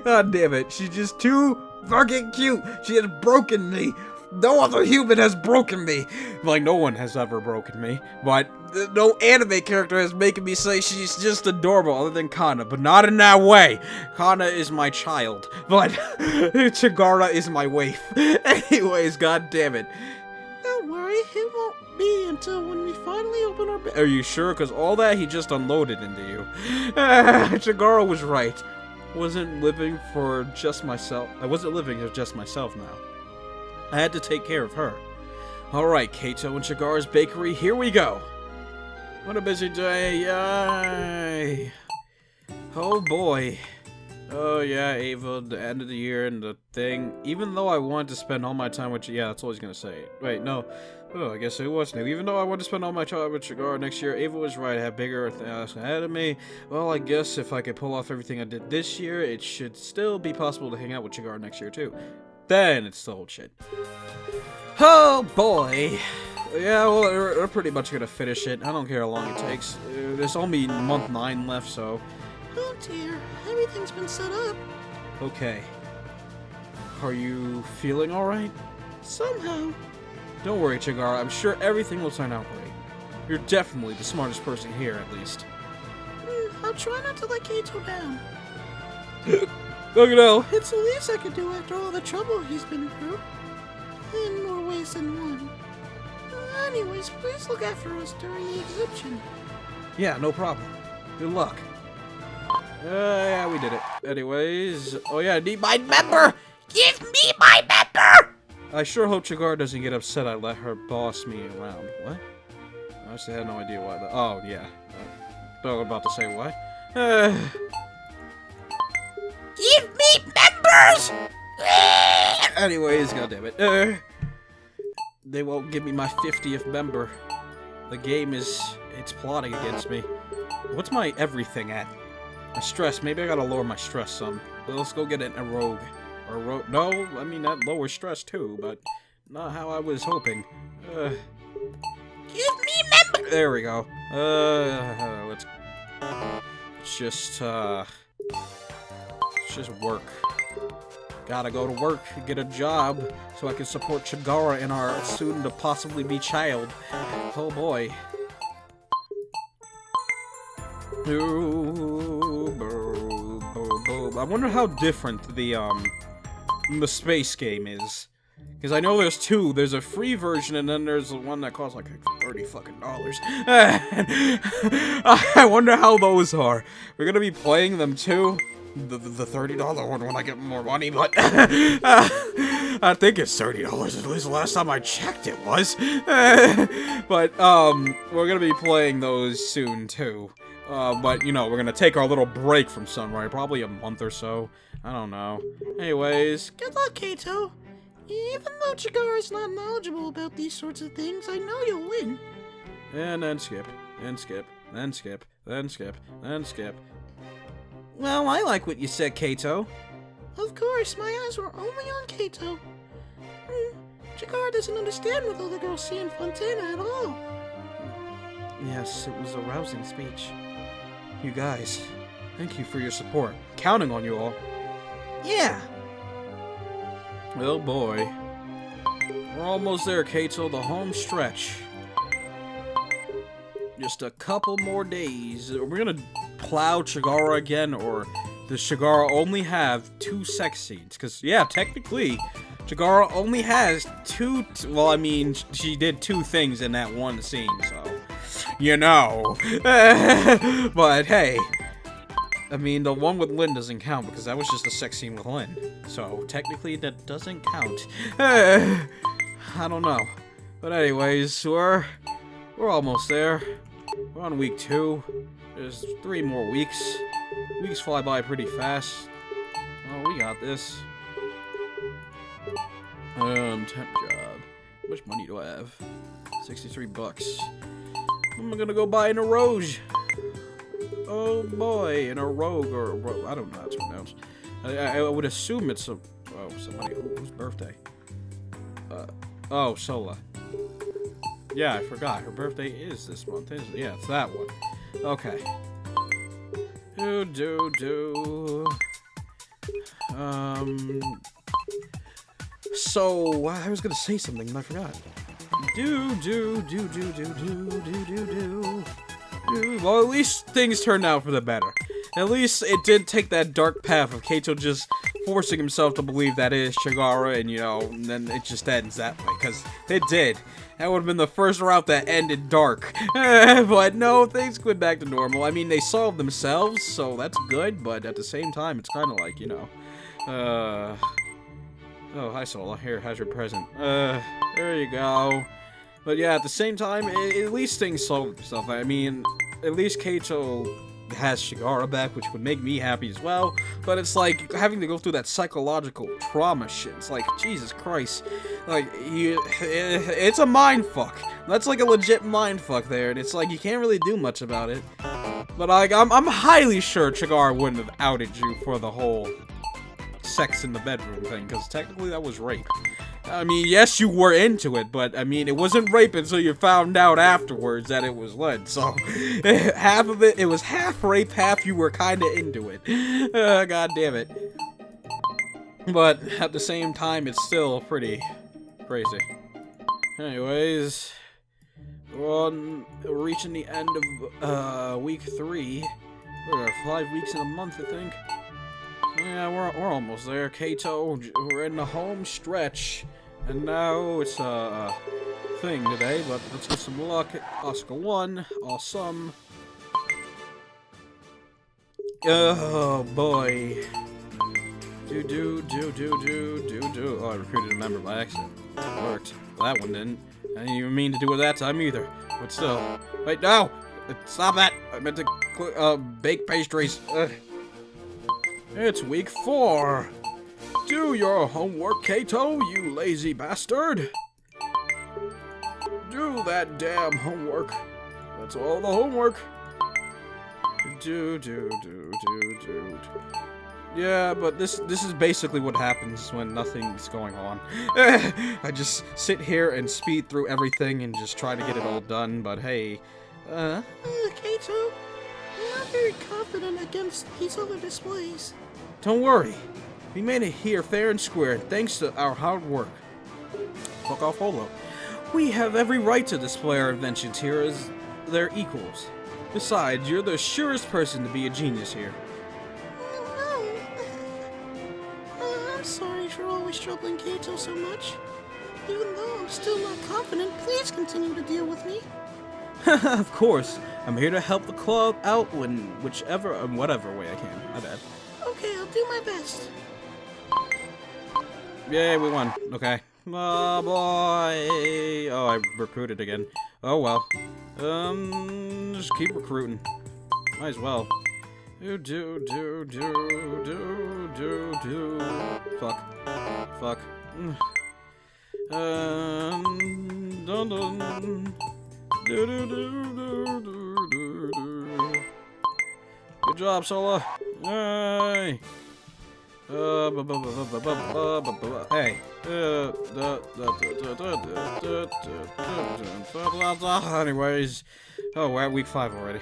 God damn it, she's just too fucking cute. She has broken me. No other human has broken me. Like, no one has ever broken me. But no anime character has making me say she's just adorable other than Kana. But not in that way. Kana is my child. But Chigara is my waif. Anyways, god damn it.
Don't worry, it won't be until when we finally open our bed.
Are you sure? Because all that he just unloaded into you. Chigara was right. I wasn't living for just myself now. I had to take care of her. Alright, Keito and Chigara's bakery, here we go. What a busy day, yay! Oh boy. Oh yeah, Ava, the end of the year and the thing. Even though I wanted to spend all my time with... Yeah, that's all he's gonna say. Wait, no. Oh, I guess it was new. Even though I wanted to spend all my time with Chigara next year, Ava was right. I have bigger things ahead of me. Well, I guess if I could pull off everything I did this year, it should still be possible to hang out with Chigara next year too. Then it's the whole shit. Oh boy. Yeah, well, we're pretty much gonna finish it. I don't care how long it takes. There's only month 9 left, so...
Oh dear, everything's been set up.
Okay. Are you feeling alright?
Somehow.
Don't worry, Chigara. I'm sure everything will turn out great. You're definitely the smartest person here, at least.
I'll try not to let Keito down.
Look at that.
It's the least I could do after all the trouble he's been through. In more ways than one. Anyways, please look after us during the exhibition.
Yeah, no problem. Good luck. Yeah, we did it. Anyways, oh yeah, I need my member!
Give me my member!
I sure hope Chigara doesn't get upset I let her boss me around. What? I actually had no idea why that... Oh, yeah. I was about to say what?
Give me members!
Anyways, goddammit. They won't give me my 50th member. The game it's plotting against me. What's my everything at? My stress. Maybe I gotta lower my stress some. But let's go get an Erogue. No, I mean, that lowers stress too, but not how I was hoping.
Give me member!
There we go. Let's just, Let's just work. Gotta go to work, get a job, so I can support Chigara and our soon-to-possibly-be child. Oh boy. I wonder how different the space game is. Because I know there's two. There's a free version, and then there's the one that costs like $30 fucking dollars. I wonder how those are. We're gonna be playing them too. The $30 one when I get more money, but I think it's $30. At least the last time I checked, it was. But we're gonna be playing those soon too. But you know, we're gonna take our little break from Sunrider, probably a month or so. I don't know. Anyways,
Good luck, Kato. Even though Chigara's not knowledgeable about these sorts of things, I know you'll win.
and then skip, and skip, then skip, then skip, then skip.
Well, I like what you said, Kato. Of course, my eyes were only on Kato. Chigara doesn't understand what other girls see in Fontana at all.
Yes, it was a rousing speech. You guys, thank you for your support. Counting on you all.
Yeah.
Oh boy. We're almost there, Kato, the home stretch. Just a couple more days. Are we gonna plow Chigara again, or does Chigara only have 2 sex scenes? Because, yeah, technically, Chigara only has 2... Well, I mean, she did 2 things in that one scene, so... You know. But, hey... I mean, the one with Lynn doesn't count, because that was just a sex scene with Lynn. So, technically, that doesn't count. I don't know. But anyways, we're almost there. We're on week 2. There's 3 more weeks. Weeks fly by pretty fast. Oh, we got this. Temp job. How much money do I have? 63 bucks. What am I gonna go buy in a Roge? Oh boy, in a Rogue, or I don't know how it's pronounced. I would assume it's a... Oh, somebody... Whose birthday? Oh, Sola. Yeah, I forgot. Her birthday is this month, isn't it? Yeah, it's that one. Okay. So, I was gonna say something and I forgot. Well, at least things turned out for the better. At least it did take that dark path of Kato just forcing himself to believe that it is Chigara, and you know, and then it just ends that way, because it did. That would have been the first route that ended dark. But no, things went back to normal. I mean, they solved themselves, so that's good, but at the same time, it's kind of like, you know, oh, hi Sola, here, how's your present? There you go. But yeah, at the same time, at least things solved themselves. I mean, at least Kato has Chigara back, which would make me happy as well. But it's like having to go through that psychological trauma shit. It's like, Jesus Christ. Like, it's a mind fuck. That's like a legit mind fuck there. And it's like, you can't really do much about it. But like, I'm highly sure Chigara wouldn't have outed you for the whole sex in the bedroom thing. Because technically that was rape. I mean, yes, you were into it, but, I mean, it wasn't rape until you found out afterwards that it was lead, so, half of it was half rape, half you were kinda into it. God damn it. But, at the same time, it's still pretty crazy. Anyways, we're reaching the end of, week 3. We're 5 weeks in a month, I think. Yeah, we're almost there, Kato. We're in the home stretch. And now it's a thing today, but let's get some luck. Oscar 1. Awesome. Oh, boy. Oh, I recruited a member by accident. It worked. Well, that one didn't. I didn't even mean to do it that time either. But still. Wait, no! Stop that! I meant to bake pastries. It's week 4. Do your homework, Kato, you lazy bastard. Do that damn homework. That's all the homework. Yeah, but this is basically what happens when nothing's going on. I just sit here and speed through everything and just try to get it all done, but hey,
Kato, I'm not very confident against these other displays.
Don't worry. We made it here fair and square, thanks to our hard work. Fuck off, Holo. We have every right to display our inventions here as their equals. Besides, you're the surest person to be a genius here.
No. I'm sorry for always troubling Kaito so much. Even though I'm still not confident, please continue to deal with me.
Of course. I'm here to help the club out in whatever way I can. My bad.
Okay, I'll do my best.
Yay, we won. Okay. Oh, boy. Oh, I recruited again. Oh, well. Just keep recruiting. Might as well. Do. Fuck. Dun. Good job, Sola. Yay. Hey. Anyways. Oh, we're at week 5 already.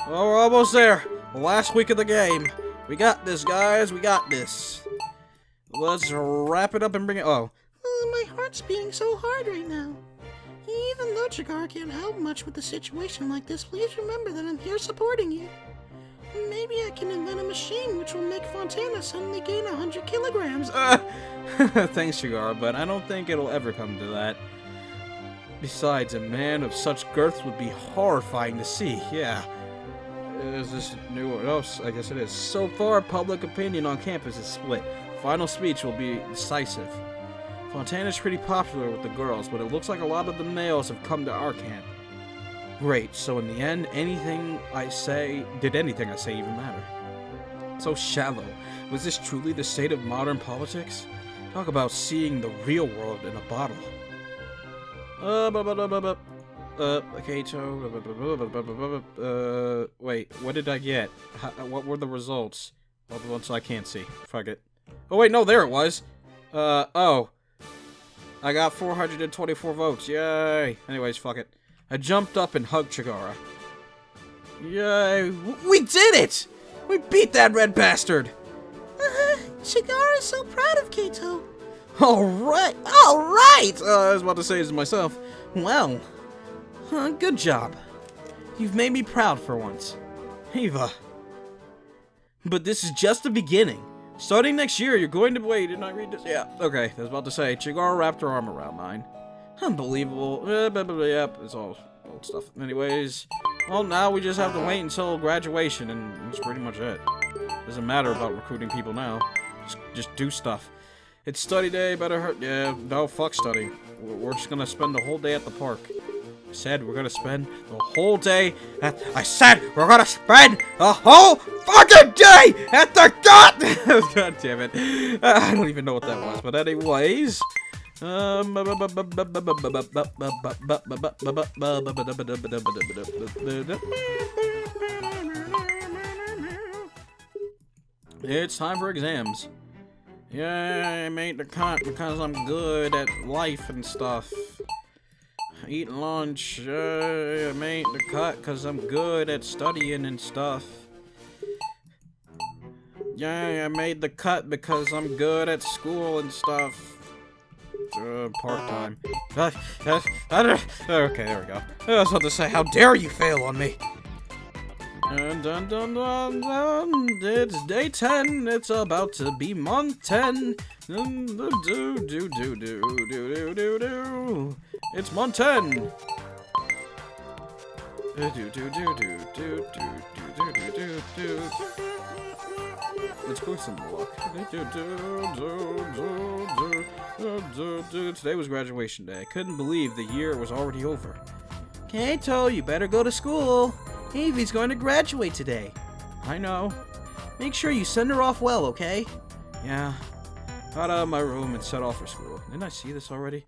Oh, we're almost there. The last week of the game. We got this, guys. We got this. Let's wrap it up and bring it. Oh.
My heart's beating so hard right now. Even though Chigara can't help much with a situation like this, please remember that I'm here supporting you. Maybe I can invent a machine which will make Fontana suddenly gain 100 kilograms.
Thanks, Chigara, but I don't think it'll ever come to that. Besides, a man of such girth would be horrifying to see, yeah. Is this new? Oh, I guess it is. So far, public opinion on campus is split. Final speech will be decisive. Fontana's pretty popular with the girls, but it looks like a lot of the males have come to our camp. Great, so in the end, did anything I say even matter? So shallow. Was this truly the state of modern politics? Talk about seeing the real world in a bottle. Kaito. Wait, what did I get? What were the results? Well, the ones I can't see. Fuck it. Oh, wait, no, there it was. Oh. I got 424 votes. Yay. Anyways, fuck it. I jumped up and hugged Chigara. Yay. We did it! We beat that red bastard!
Chigara is so proud of Kaito.
Alright! I was about to say this to myself. Well, good job. You've made me proud for once. Eva. But this is just the beginning. Starting next year, you're going to... Wait, didn't I read this? Yeah, okay. I was about to say, Chigara wrapped her arm around mine. Unbelievable. Yep, it's all old stuff. Anyways, well, now we just have to wait until graduation, and that's pretty much it. Doesn't matter about recruiting people now. Just do stuff. It's study day, better hurt. Yeah, no, fuck study. We're just gonna spend the whole day at the park. I said we're gonna spend the whole day at... I said we're gonna spend the whole fucking day at the God damn it. I don't even know what that was, but anyways... It's time for exams. Yeah, I made the cut because I'm good at life and stuff. Eat lunch. I made the cut because I'm good at studying and stuff. Yeah, I made the cut because I'm good at school and stuff. Part-time. Okay, there we go. I was about to say, how dare you fail on me? It's day 10. It's about to be month 10. It's month 10. Let's go some luck. Today was graduation day. I couldn't believe the year was already over. Kaito, you better go to school. Evie's going to graduate today. I know. Make sure you send her off well, okay? Yeah. Got out of my room and set off for school. Didn't I see this already?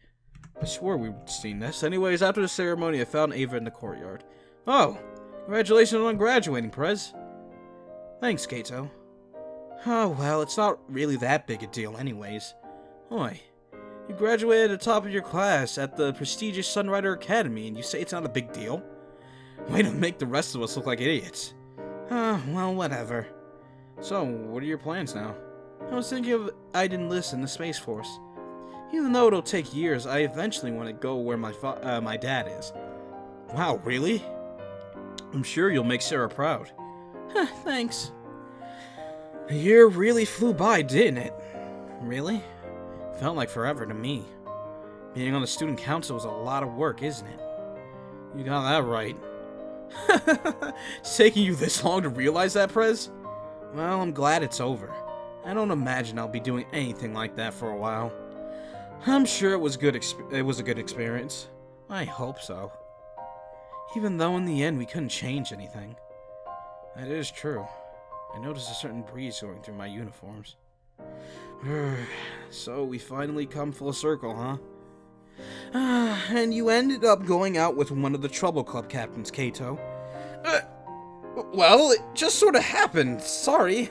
I swore we'd seen this. Anyways, after the ceremony, I found Ava in the courtyard. Oh, congratulations on graduating, Prez. Thanks, Kaito. Oh, well, it's not really that big a deal anyways. Oi, you graduated at the top of your class at the prestigious Sunrider Academy, and you say it's not a big deal? Way to make the rest of us look like idiots. Well, whatever. So, what are your plans now? I was thinking of I'd enlist in the Space Force. Even though it'll take years, I eventually want to go where my dad is. Wow, really? I'm sure you'll make Sarah proud. Thanks. A year really flew by, didn't it? Really? Felt like forever to me. Being on the student council was a lot of work, isn't it? You got that right. It's taking you this long to realize that, Prez? Well, I'm glad it's over. I don't imagine I'll be doing anything like that for a while. I'm sure it was a good experience. I hope so. Even though in the end we couldn't change anything. That is true. I noticed a certain breeze going through my uniforms. So we finally come full circle, huh? And you ended up going out with one of the Trouble Club captains, Kato. Well, it just sort of happened. Sorry.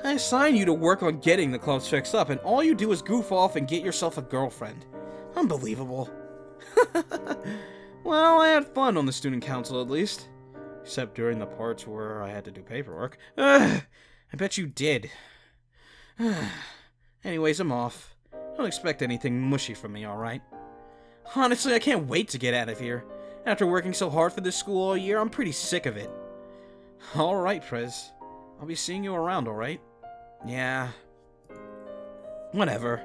I assigned you to work on getting the clubs fixed up, and all you do is goof off and get yourself a girlfriend. Unbelievable. Well, I had fun on the student council, at least. Except during the parts where I had to do paperwork. I bet you did. Anyways, I'm off. Don't expect anything mushy from me, alright? Honestly, I can't wait to get out of here. After working so hard for this school all year, I'm pretty sick of it. Alright, Prez. I'll be seeing you around, alright? Yeah. Whatever.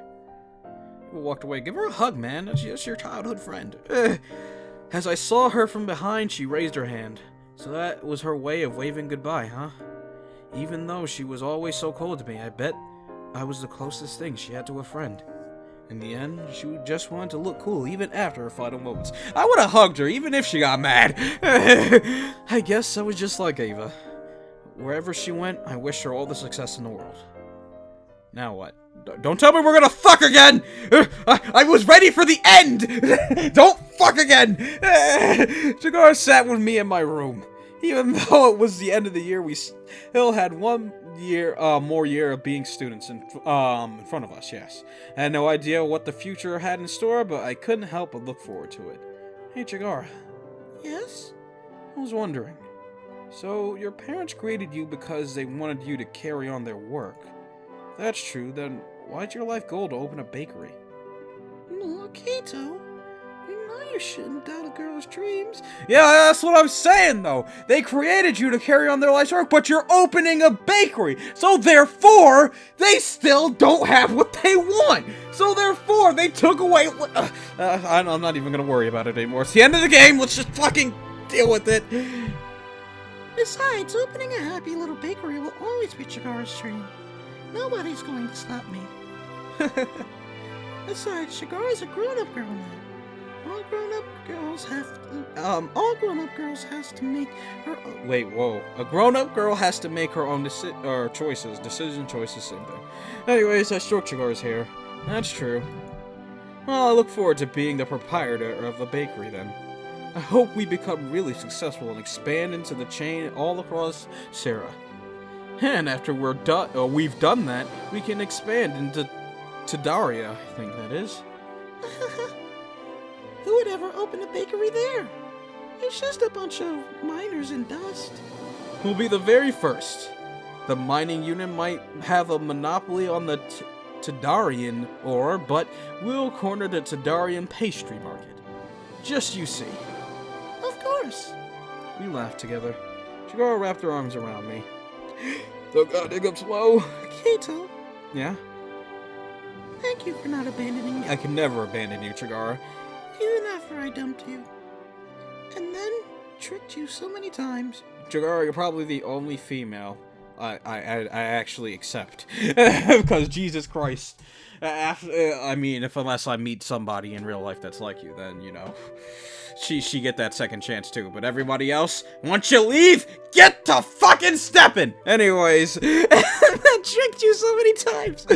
We walked away. Give her a hug, man. That's just your childhood friend. As I saw her from behind, she raised her hand. So that was her way of waving goodbye, huh? Even though she was always so cold to me, I bet I was the closest thing she had to a friend. In the end, she just wanted to look cool, even after her final moments. I would have hugged her, even if she got mad. I guess I was just like Ava. Wherever she went, I wish her all the success in the world. Now what? Don't tell me we're gonna fuck again! I was ready for the end! Don't fuck again! Chigara sat with me in my room. Even though it was the end of the year, we still had more year of being students in front of us, yes. I had no idea what the future had in store, but I couldn't help but look forward to it. Hey, Chigara.
Yes?
I was wondering. So, your parents created you because they wanted you to carry on their work. If that's true, then why'd your life go to open a bakery?
No, Kato. You know you shouldn't doubt a girl's dreams.
Yeah, that's what I'm saying, though. They created you to carry on their life's work, but you're opening a bakery. So therefore, they still don't have what they want. So therefore, they took away what... I'm not even going to worry about it anymore. It's the end of the game. Let's just fucking deal with it.
Besides, opening a happy little bakery will always be Chigara's dream. Nobody's going to stop me. Besides, Chigara's a grown-up girl now. All grown-up girls has to make her own...
Wait, whoa. A grown-up girl has to make her own choices. Decision choices, same thing. Anyways, I stroked Chigara's hair. That's true. Well, I look forward to being the proprietor of a bakery then. I hope we become really successful and expand into the chain all across Sarah. And after we've done that, we can expand into Daria, I think that is.
Who would ever open a bakery there? It's just a bunch of miners and dust.
We'll be the very first. The mining unit might have a monopoly on the Tadarian ore, but we'll corner the Tadarian pastry market. Just you see.
Of course.
We laughed together. Chigara wrapped her arms around me. So God, hiccups low.
Kato.
Yeah?
Thank you for not abandoning me.
I can never abandon you, Chigara.
Even after I dumped you. And then tricked you so many times.
Chigara, you're probably the only female I actually accept. Because Jesus Christ. Unless I meet somebody in real life that's like you, then, you know, she get that second chance too. But everybody else, once you leave, get to fucking stepping. Anyways, I tricked you so many times.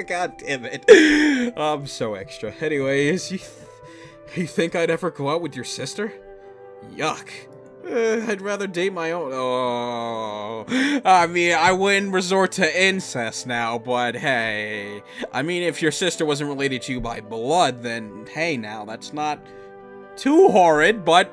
God damn it. I'm so extra. Anyways, you think I'd ever go out with your sister? Yuck. I'd rather date my own. Oh, I mean, I wouldn't resort to incest now, but hey. I mean, if your sister wasn't related to you by blood, then hey, now, that's not too horrid, but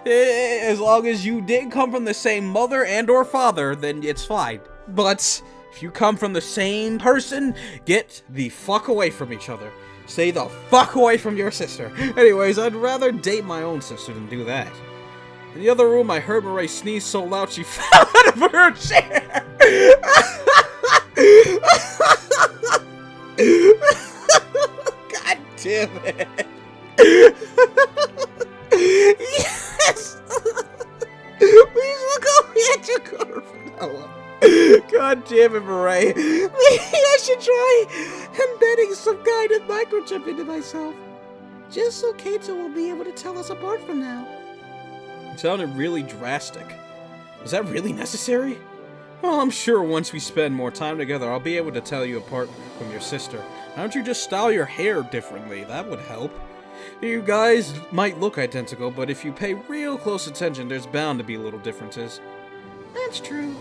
as long as you didn't come from the same mother and or father, then it's fine. But if you come from the same person, get the fuck away from each other. Stay the fuck away from your sister. Anyways, I'd rather date my own sister than do that. In the other room, I heard Mireille sneeze so loud she fell out of her chair. God damn it. Yes! Please look over at your car from now on. God damn it, Mireille. Maybe I should try embedding some kind of microchip into myself.
Just so Kato will be able to tell us apart from now.
It sounded really drastic. Is that really necessary? Well, I'm sure once we spend more time together, I'll be able to tell you apart from your sister. Why don't you just style your hair differently? That would help. You guys might look identical, but if you pay real close attention, there's bound to be little differences.
That's true.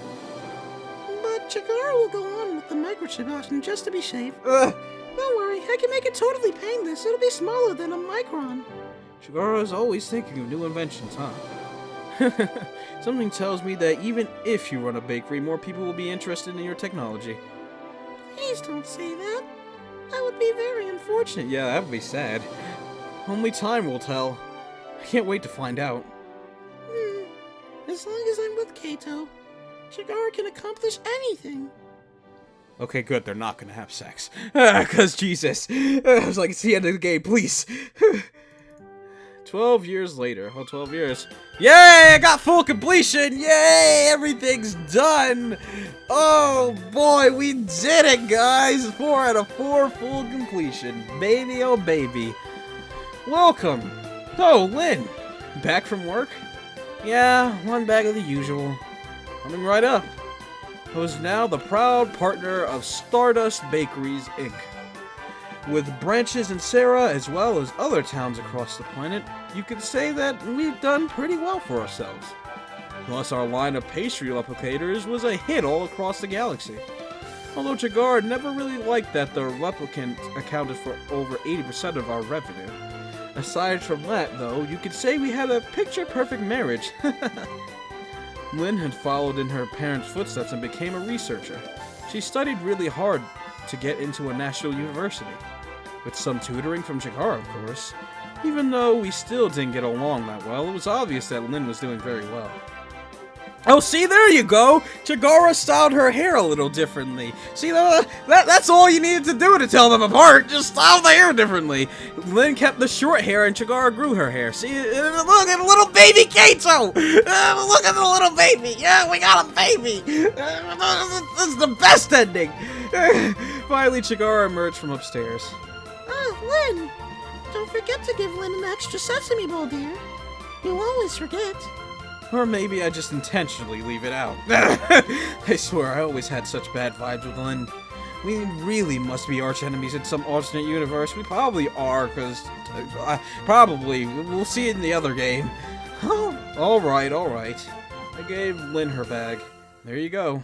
But Chigara will go on with the microchip option just to be safe.
Ugh.
Don't worry, I can make it totally painless. It'll be smaller than a micron.
Chigara is always thinking of new inventions, huh? Something tells me that even if you run a bakery, more people will be interested in your technology.
Please don't say that. That would be very unfortunate.
Yeah, that would be sad. Only time will tell. I can't wait to find out.
As long as I'm with Kato, Chigara can accomplish anything.
Okay, good, they're not gonna have sex. Cause Jesus. I was like, it's the end of the game, please. 12 years later. Oh, 12 years. Yay! I got full completion! Yay! Everything's done! Oh boy, we did it, guys! 4 out of 4 full completion. Baby, oh baby. Welcome. Oh, Lynn. Back from work? Yeah, one bag of the usual. Coming right up. I was now the proud partner of Stardust Bakeries, Inc. With branches in Sarah as well as other towns across the planet, you could say that we've done pretty well for ourselves. Plus, our line of pastry replicators was a hit all across the galaxy. Although Chigara never really liked that the replicant accounted for over 80% of our revenue. Aside from that, though, you could say we had a picture-perfect marriage. Lynn had followed in her parents' footsteps and became a researcher. She studied really hard to get into a national university. With some tutoring from Chigara, of course. Even though we still didn't get along that well, it was obvious that Lynn was doing very well. Oh, see, there you go! Chigara styled her hair a little differently. See, that's all you needed to do to tell them apart. Just style the hair differently. Lynn kept the short hair and Chigara grew her hair. See, look at little baby Kato! Look at the little baby! Yeah, we got a baby! This is the best ending! Finally, Chigara emerged from upstairs.
Oh, Lynn! Don't forget to give Lynn an extra sesame ball, dear. You'll always forget.
Or maybe I just intentionally leave it out. I swear, I always had such bad vibes with Lynn. We really must be arch enemies in some alternate universe. We probably are, because... probably. We'll see it in the other game. Oh, alright. I gave Lynn her bag. There you go.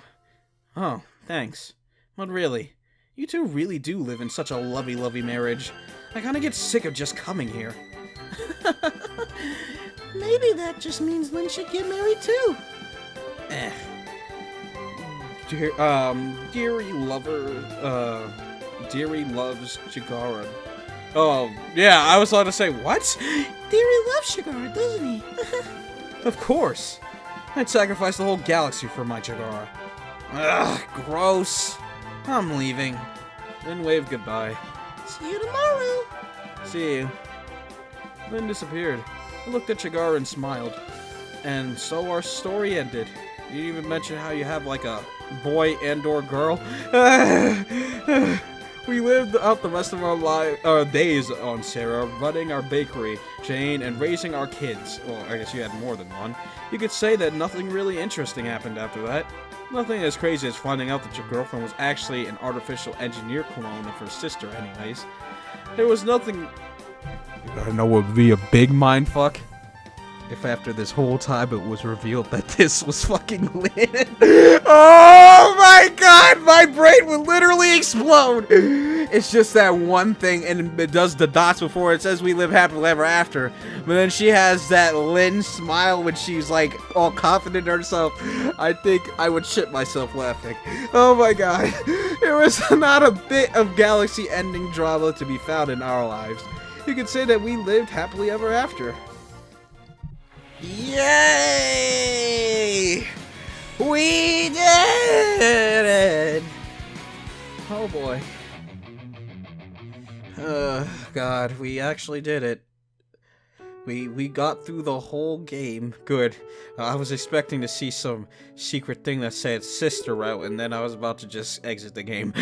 Oh, thanks. But really, you two really do live in such a lovey-lovey marriage. I kinda get sick of just coming here.
Maybe that just means Lynn should get married too.
Dearie loves Chigara. Oh, yeah, I was about to say, what?
Dearie loves Chigara, doesn't he?
Of course. I'd sacrifice the whole galaxy for my Chigara. Ugh, gross. I'm leaving. Lynn waved goodbye.
See you tomorrow.
See you. Lynn disappeared. I looked at Chigara and smiled. And so our story ended. You didn't even mention how you have like a boy and or girl. We lived out the rest of our days on Sarah, running our bakery chain and raising our kids. Well, I guess you had more than one. You could say that nothing really interesting happened after that. Nothing as crazy as finding out that your girlfriend was actually an artificial engineer clone of her sister anyways. There was nothing... You gotta know what would be a big mindfuck? If after this whole time it was revealed that this was fucking Lynn. Oh my god! My brain would literally explode! explode. It's just that one thing, and it does the dots before it says we live happily ever after. But then she has that Lynn smile when she's like all confident in herself. I think I would shit myself laughing. Oh my god. There was not a bit of galaxy ending drama to be found in our lives. You could say that we lived happily ever after. Yay! We did it! Oh boy. God, we actually did it. We got through the whole game. Good. I was expecting to see some secret thing that said sister route, and then I was about to just exit the game.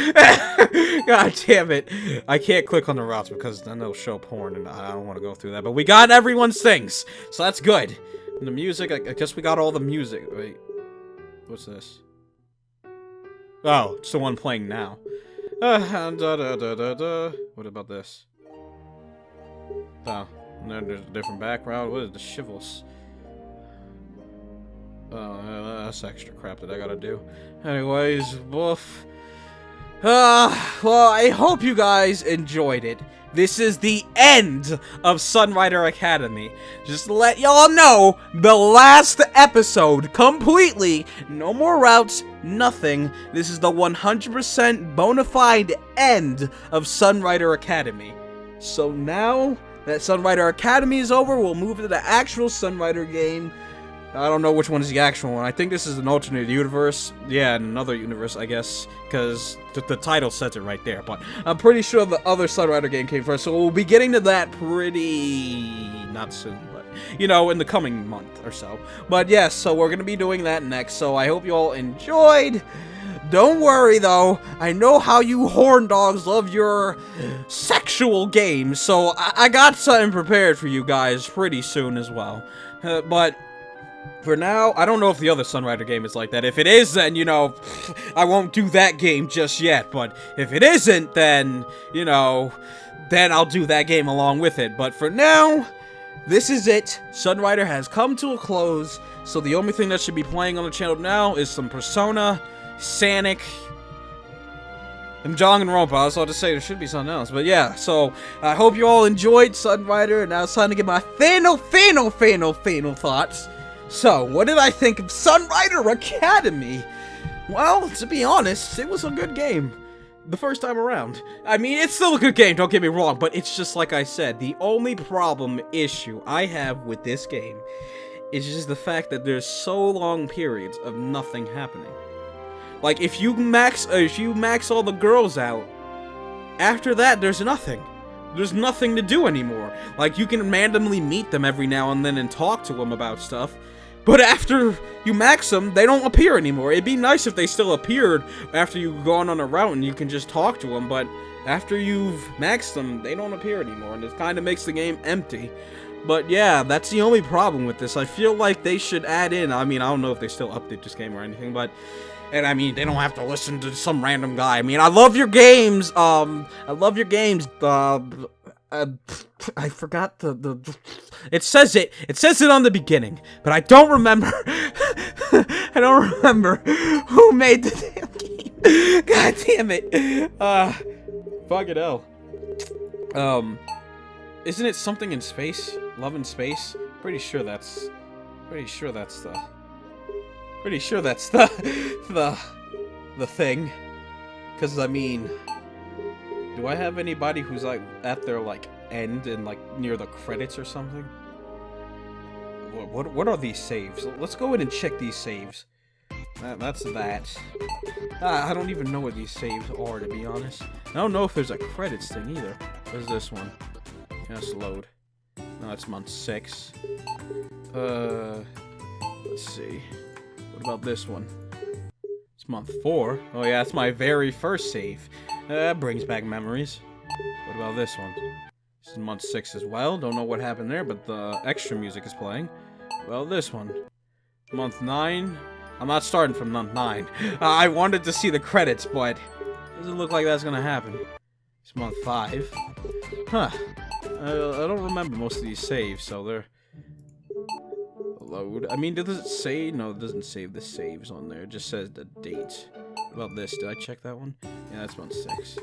God damn it. I can't click on the routes because then they'll show porn, and I don't want to go through that. But we got everyone's things, so that's good. And the music, I guess we got all the music. Wait. What's this? Oh, it's the one playing now. What about this? Oh. And then there's a different background. What is the shivels? Oh, that's extra crap that I gotta do. Anyways, woof. Well, I hope you guys enjoyed it. This is the end of Sunrider Academy. Just to let y'all know, the last episode, completely, no more routes, nothing. This is the 100% bona fide end of Sunrider Academy. So now that Sunrider Academy is over, we'll move to the actual Sunrider game. I don't know which one is the actual one. I think this is an alternate universe. Yeah, another universe, I guess, because the title says it right there. But I'm pretty sure the other Sunrider game came first, so we'll be getting to that pretty... not soon, but, you know, in the coming month or so. But yes, so we're going to be doing that next, so I hope you all enjoyed. Don't worry, though. I know how you horn dogs love your sexual games, so I got something prepared for you guys pretty soon as well. But for now, I don't know if the other Sunrider game is like that. If it is, then, you know, I won't do that game just yet. But if it isn't, then, you know, then I'll do that game along with it. But for now, this is it. Sunrider has come to a close, so the only thing that should be playing on the channel now is some Persona, Sonic, and Danganronpa. I was about to say there should be something else, but yeah. So I hope you all enjoyed Sunrider, and now it's time to get my final thoughts. So what did I think of Sunrider Academy? Well, to be honest, it was a good game the first time around. I mean, it's still a good game, don't get me wrong, but it's just like I said, the only issue I have with this game is just the fact that there's so long periods of nothing happening. Like, if you max all the girls out, after that, there's nothing. There's nothing to do anymore. Like, you can randomly meet them every now and then and talk to them about stuff, but after you max them, they don't appear anymore. It'd be nice if they still appeared after you've gone on a route and you can just talk to them, but after you've maxed them, they don't appear anymore, and it kind of makes the game empty. But yeah, that's the only problem with this. I feel like they should add in, I mean, I don't know if they still update this game or anything, but... And I mean, they don't have to listen to some random guy. I mean, I love your games. I forgot it says it on the beginning, but I don't remember. I don't remember who made the damn game. God damn it. Fucking hell. Isn't it something in space? Love in space? Pretty sure that's the thing. Cause I mean, do I have anybody who's like at their like end and like near the credits or something? What are these saves? Let's go in and check these saves. That's that. I don't even know what these saves are, to be honest. I don't know if there's a credits thing either. Where's this one? Let's load. No, it's month 6. Let's see. What about this one? It's month 4. Oh yeah, that's my very first save. That brings back memories. What about this one? This is month 6 as well. Don't know what happened there, but the extra music is playing. Well, this one. Month 9. I'm not starting from month 9. I wanted to see the credits, but doesn't look like that's gonna happen. It's month 5. Huh. I don't remember most of these saves, so they're... Load. I mean, does it say? No, it doesn't save the saves on there. It just says the date. What about this? Did I check that one? Yeah, that's month 6.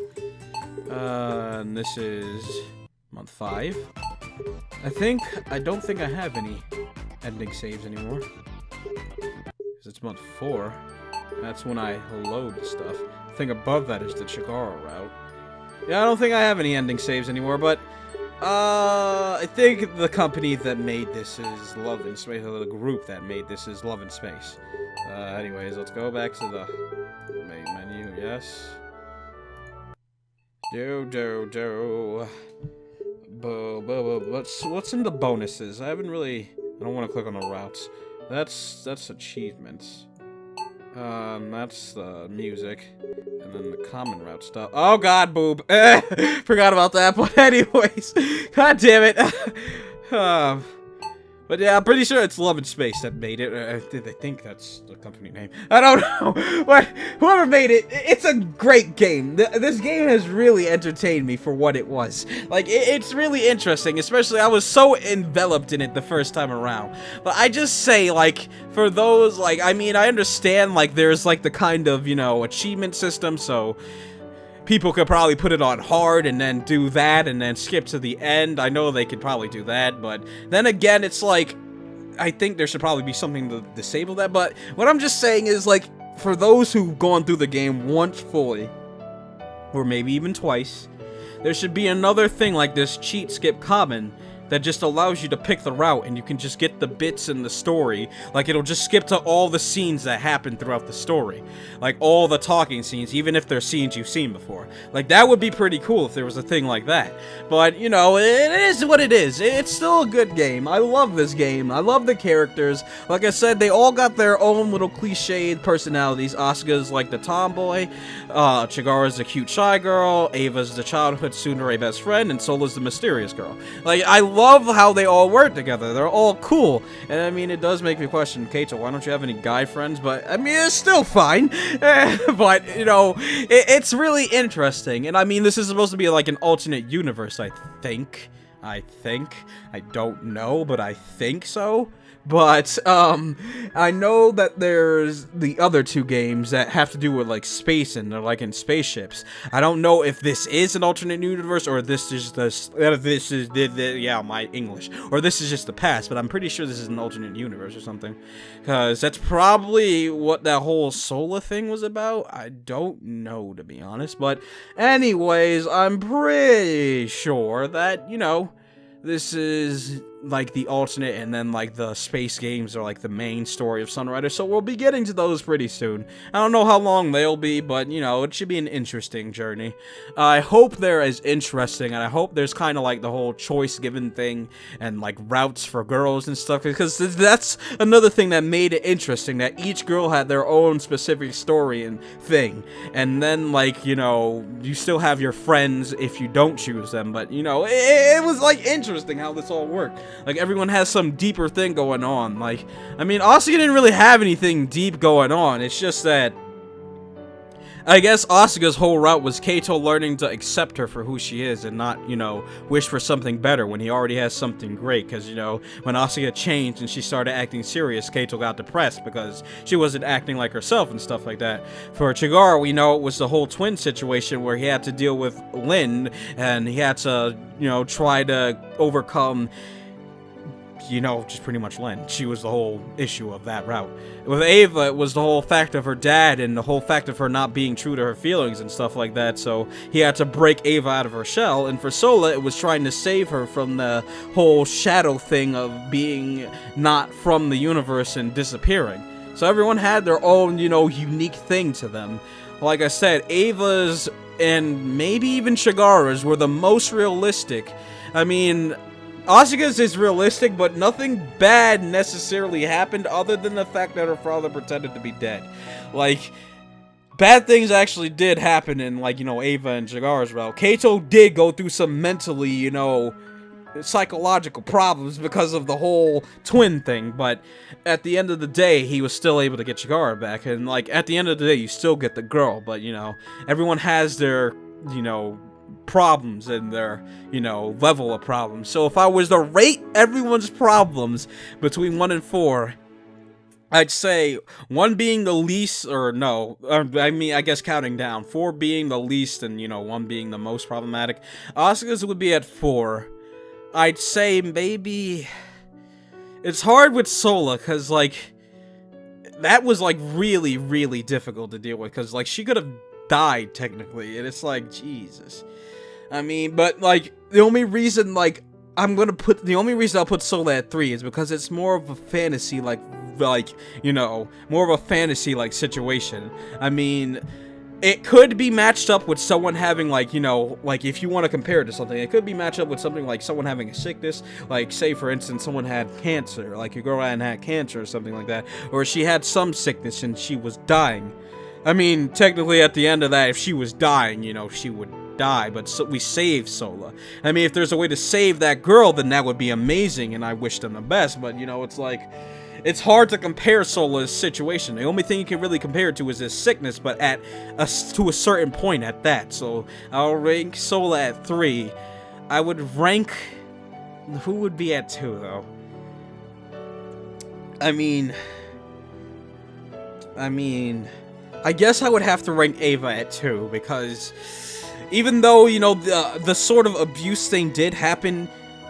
And this is month 5. I don't think I have any ending saves anymore. Because it's month 4. That's when I load stuff. The thing above that is the Chigara route. Yeah, I don't think I have any ending saves anymore, but I think the company that made this is Love in Space, or the group that made this is Love in Space. Anyways, let's go back to the main menu, yes. What's in the bonuses? I don't want to click on the routes. That's achievements. That's the music. And then the common route stuff. Oh god, boob! Forgot about that, but anyways. God damn it. But yeah, I'm pretty sure it's Love in Space that made it. I think that's the company name. I don't know. But whoever made it, it's a great game. This game has really entertained me for what it was. Like, it's really interesting, especially I was so enveloped in it the first time around. But I just say, like, for those, like, I mean, I understand, like, there's, like, the kind of, you know, achievement system, so people could probably put it on hard and then do that and then skip to the end. I know they could probably do that, but then again, it's like, I think there should probably be something to disable that, but what I'm just saying is, like, for those who've gone through the game once fully, or maybe even twice, there should be another thing like this cheat skip common that just allows you to pick the route and you can just get the bits in the story. Like, it'll just skip to all the scenes that happen throughout the story. Like, all the talking scenes, even if they're scenes you've seen before. Like, that would be pretty cool if there was a thing like that. But, you know, it is what it is. It's still a good game. I love this game. I love the characters. Like I said, they all got their own little cliched personalities. Asuka's like the tomboy, Chigara's the cute shy girl, Ava's the childhood tsundere best friend, and Sola's the mysterious girl. Like, I love how they all work together. They're all cool. And I mean, it does make me question, Kaito, why don't you have any guy friends? But I mean, it's still fine. But, you know, it's really interesting. And I mean, this is supposed to be like an alternate universe, I think. I don't know, but I think so. But, I know that there's the other 2 games that have to do with, like, space, and they're, like, in spaceships. I don't know if this is an alternate universe, or this is yeah, my English. Or this is just the past, but I'm pretty sure this is an alternate universe or something. Because that's probably what that whole Sola thing was about. I don't know, to be honest. But, anyways, I'm pretty sure that, you know, this is like the alternate, and then like the space games are like the main story of Sunrider, so we'll be getting to those pretty soon. I don't know how long they'll be, but you know, it should be an interesting journey. I hope they're as interesting, and I hope there's kind of like the whole choice given thing, and like routes for girls and stuff, because that's another thing that made it interesting, that each girl had their own specific story and thing, and then like, you know, you still have your friends if you don't choose them, but you know, it was like interesting how this all worked. Like, everyone has some deeper thing going on. Like, I mean, Asuka didn't really have anything deep going on. It's just that, I guess Asuka's whole route was Kaito learning to accept her for who she is and not, you know, wish for something better when he already has something great. Because, you know, when Asuka changed and she started acting serious, Kaito got depressed because she wasn't acting like herself and stuff like that. For Chigara, we know it was the whole twin situation where he had to deal with Lin, and he had to, you know, try to overcome, you know, just pretty much Lin. She was the whole issue of that route. With Ava, it was the whole fact of her dad and the whole fact of her not being true to her feelings and stuff like that, so he had to break Ava out of her shell. And for Sola, it was trying to save her from the whole shadow thing of being not from the universe and disappearing. So everyone had their own, you know, unique thing to them. Like I said, Ava's and maybe even Chigara's were the most realistic. I mean, Asuka's is realistic, but nothing bad necessarily happened other than the fact that her father pretended to be dead. Like, bad things actually did happen in, like, you know, Ava and Chigara's route. Kaito did go through some mentally, you know, psychological problems because of the whole twin thing, but at the end of the day, he was still able to get Chigara back, and, like, at the end of the day, you still get the girl, but, you know, everyone has their, you know, problems and their, you know, level of problems. So if I was to rate everyone's problems between 1 and 4, I'd say 1 being the least, or no, I mean, I guess counting down. 4 being the least, and, 1 being the most problematic. Asuka's would be at 4. I'd say maybe... It's hard with Sola, because, like, that was, like, really, really difficult to deal with, because, like, she could have died, technically, and it's like, Jesus. I mean, but, like, the only reason, like, the only reason I'll put Sola at 3 is because it's more of a fantasy, more of a fantasy, situation. I mean, it could be matched up with someone having, if you want to compare it to something, it could be matched up with something like someone having a sickness, like, say, for instance, someone had cancer, like, your girl had cancer or something like that, or she had some sickness and she was dying. I mean, technically, at the end of that, if she was dying, she would die, but we saved Sola. I mean, if there's a way to save that girl, then that would be amazing, and I wish them the best, but, it's like, it's hard to compare Sola's situation. The only thing you can really compare it to is his sickness, but to a certain point at that, so I'll rank Sola at 3. I would rank... Who would be at 2, though? I mean, I guess I would have to rank Ava at 2, because even though, the sort of abuse thing did happen,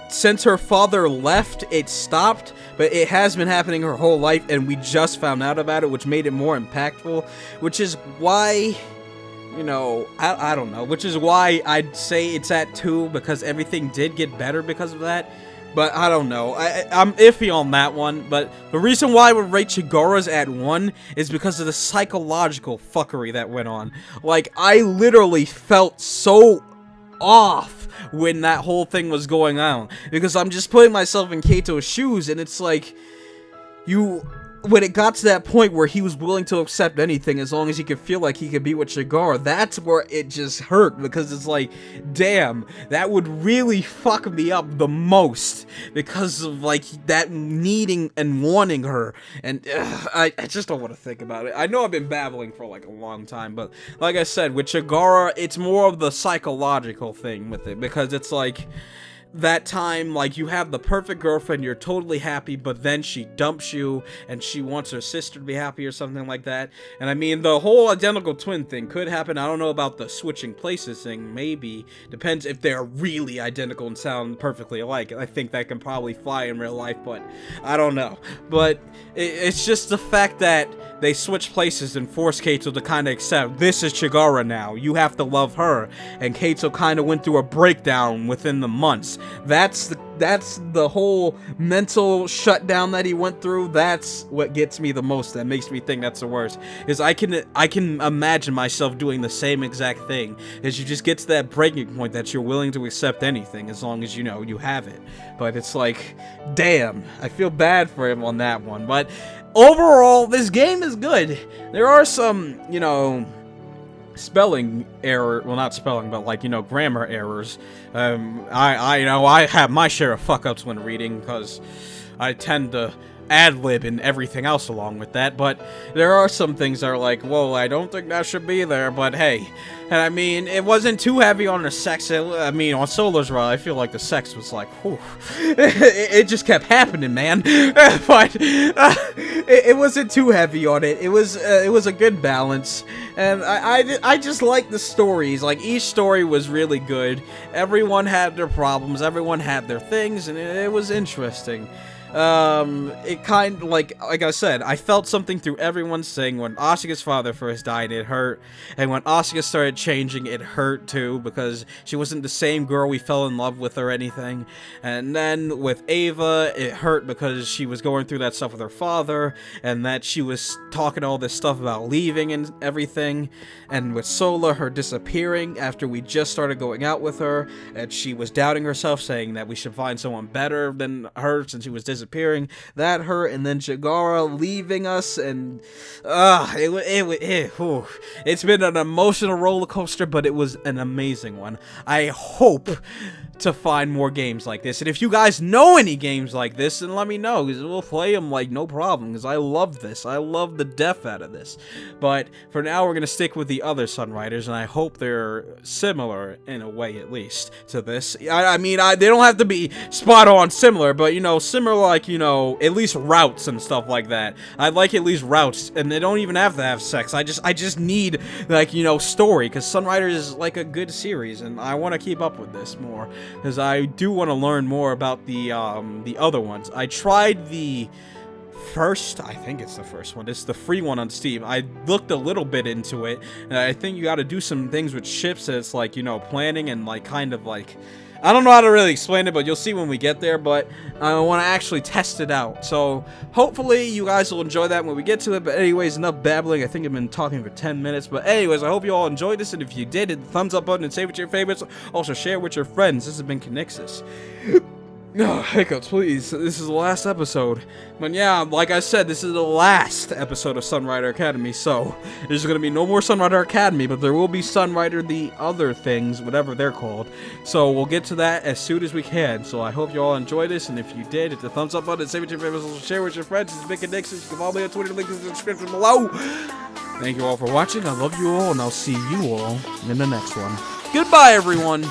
since her father left, it stopped, but it has been happening her whole life, and we just found out about it, which made it more impactful, which is why, I don't know, which is why I'd say it's at 2, because everything did get better because of that. But I don't know. I'm iffy on that one. But the reason why I would rate Chigara's at 1 is because of the psychological fuckery that went on. Like, I literally felt so off when that whole thing was going on. Because I'm just putting myself in Keito's shoes, and it's like, when it got to that point where he was willing to accept anything as long as he could feel like he could be with Chigara, that's where it just hurt, because it's like, damn, that would really fuck me up the most, because of, like, that needing and wanting her, and I just don't want to think about it. I know I've been babbling for, like, a long time, but, like I said, with Chigara, it's more of the psychological thing with it, because it's like, that time, like, you have the perfect girlfriend, you're totally happy, but then she dumps you, and she wants her sister to be happy or something like that. And I mean, the whole identical twin thing could happen. I don't know about the switching places thing, maybe. Depends if they're really identical and sound perfectly alike. I think that can probably fly in real life, but I don't know. But it's just the fact that they switch places and force Keito to kind of accept, this is Chigara now, you have to love her, and Keito kind of went through a breakdown within the months. That's the whole mental shutdown that he went through. That's what gets me the most, that makes me think that's the worst, is I can imagine myself doing the same exact thing, is you just get to that breaking point that you're willing to accept anything as long as you have it. But it's like, damn, I feel bad for him on that one. But overall, this game is good. There are some, spelling error, well, not spelling, but, like, grammar errors. I have my share of fuck-ups when reading, because I tend to ad-lib and everything else along with that, but there are some things that are like, whoa, I don't think that should be there, but hey. And I mean, it wasn't too heavy on the sex. I mean, on Sola's run, I feel like the sex was like, whew. It just kept happening, man. But it wasn't too heavy on it. It was a good balance, and I just like the stories. Like, each story was really good. Everyone had their problems. Everyone had their things, and it was interesting. It kind of, like I said, I felt something through everyone's thing. When Asuka's father first died, it hurt, and when Asuka started changing, it hurt too, because she wasn't the same girl we fell in love with or anything. And then with Ava, it hurt because she was going through that stuff with her father, and that she was talking all this stuff about leaving and everything. And with Sola, her disappearing after we just started going out with her, and she was doubting herself, saying that we should find someone better than her since she was disappearing. That hurt. And then Chigara leaving us, and it's been an emotional roller coaster, but it was an amazing one. I hope to find more games like this. And if you guys know any games like this, then let me know, because we'll play them like no problem, because I love this. I love the death out of this. But for now, we're going to stick with the other Sunriders, and I hope they're similar in a way, at least, to this. I mean, they don't have to be spot on similar, but, you know, similar like, you know, at least routes and stuff like that. I like at least routes, and they don't even have to have sex. I just need, like, you know, story, because Sunrider is like a good series, and I want to keep up with this more. Because I do want to learn more about the other ones. I tried the first, I think it's the first one. It's the free one on Steam. I looked a little bit into it, and I think you got to do some things with ships. It's like, you know, planning and like kind of like, I don't know how to really explain it, but you'll see when we get there. But I want to actually test it out. So hopefully you guys will enjoy that when we get to it. But anyways, enough babbling. I think I've been talking for 10 minutes. But anyways, I hope you all enjoyed this. And if you did, hit the thumbs up button and save it to your favorites. Also share with your friends. This has been Conixis. No, hiccups, please. This is the last episode. But yeah, like I said, this is the last episode of Sunrider Academy, so there's going to be no more Sunrider Academy, but there will be Sunrider the other things, whatever they're called. So we'll get to that as soon as we can. So I hope you all enjoyed this, and if you did, hit the thumbs up button, save it to your favorites, also share with your friends. It's Big Conixis. You can follow me on Twitter, link in the description below. Thank you all for watching. I love you all, and I'll see you all in the next one. Goodbye, everyone.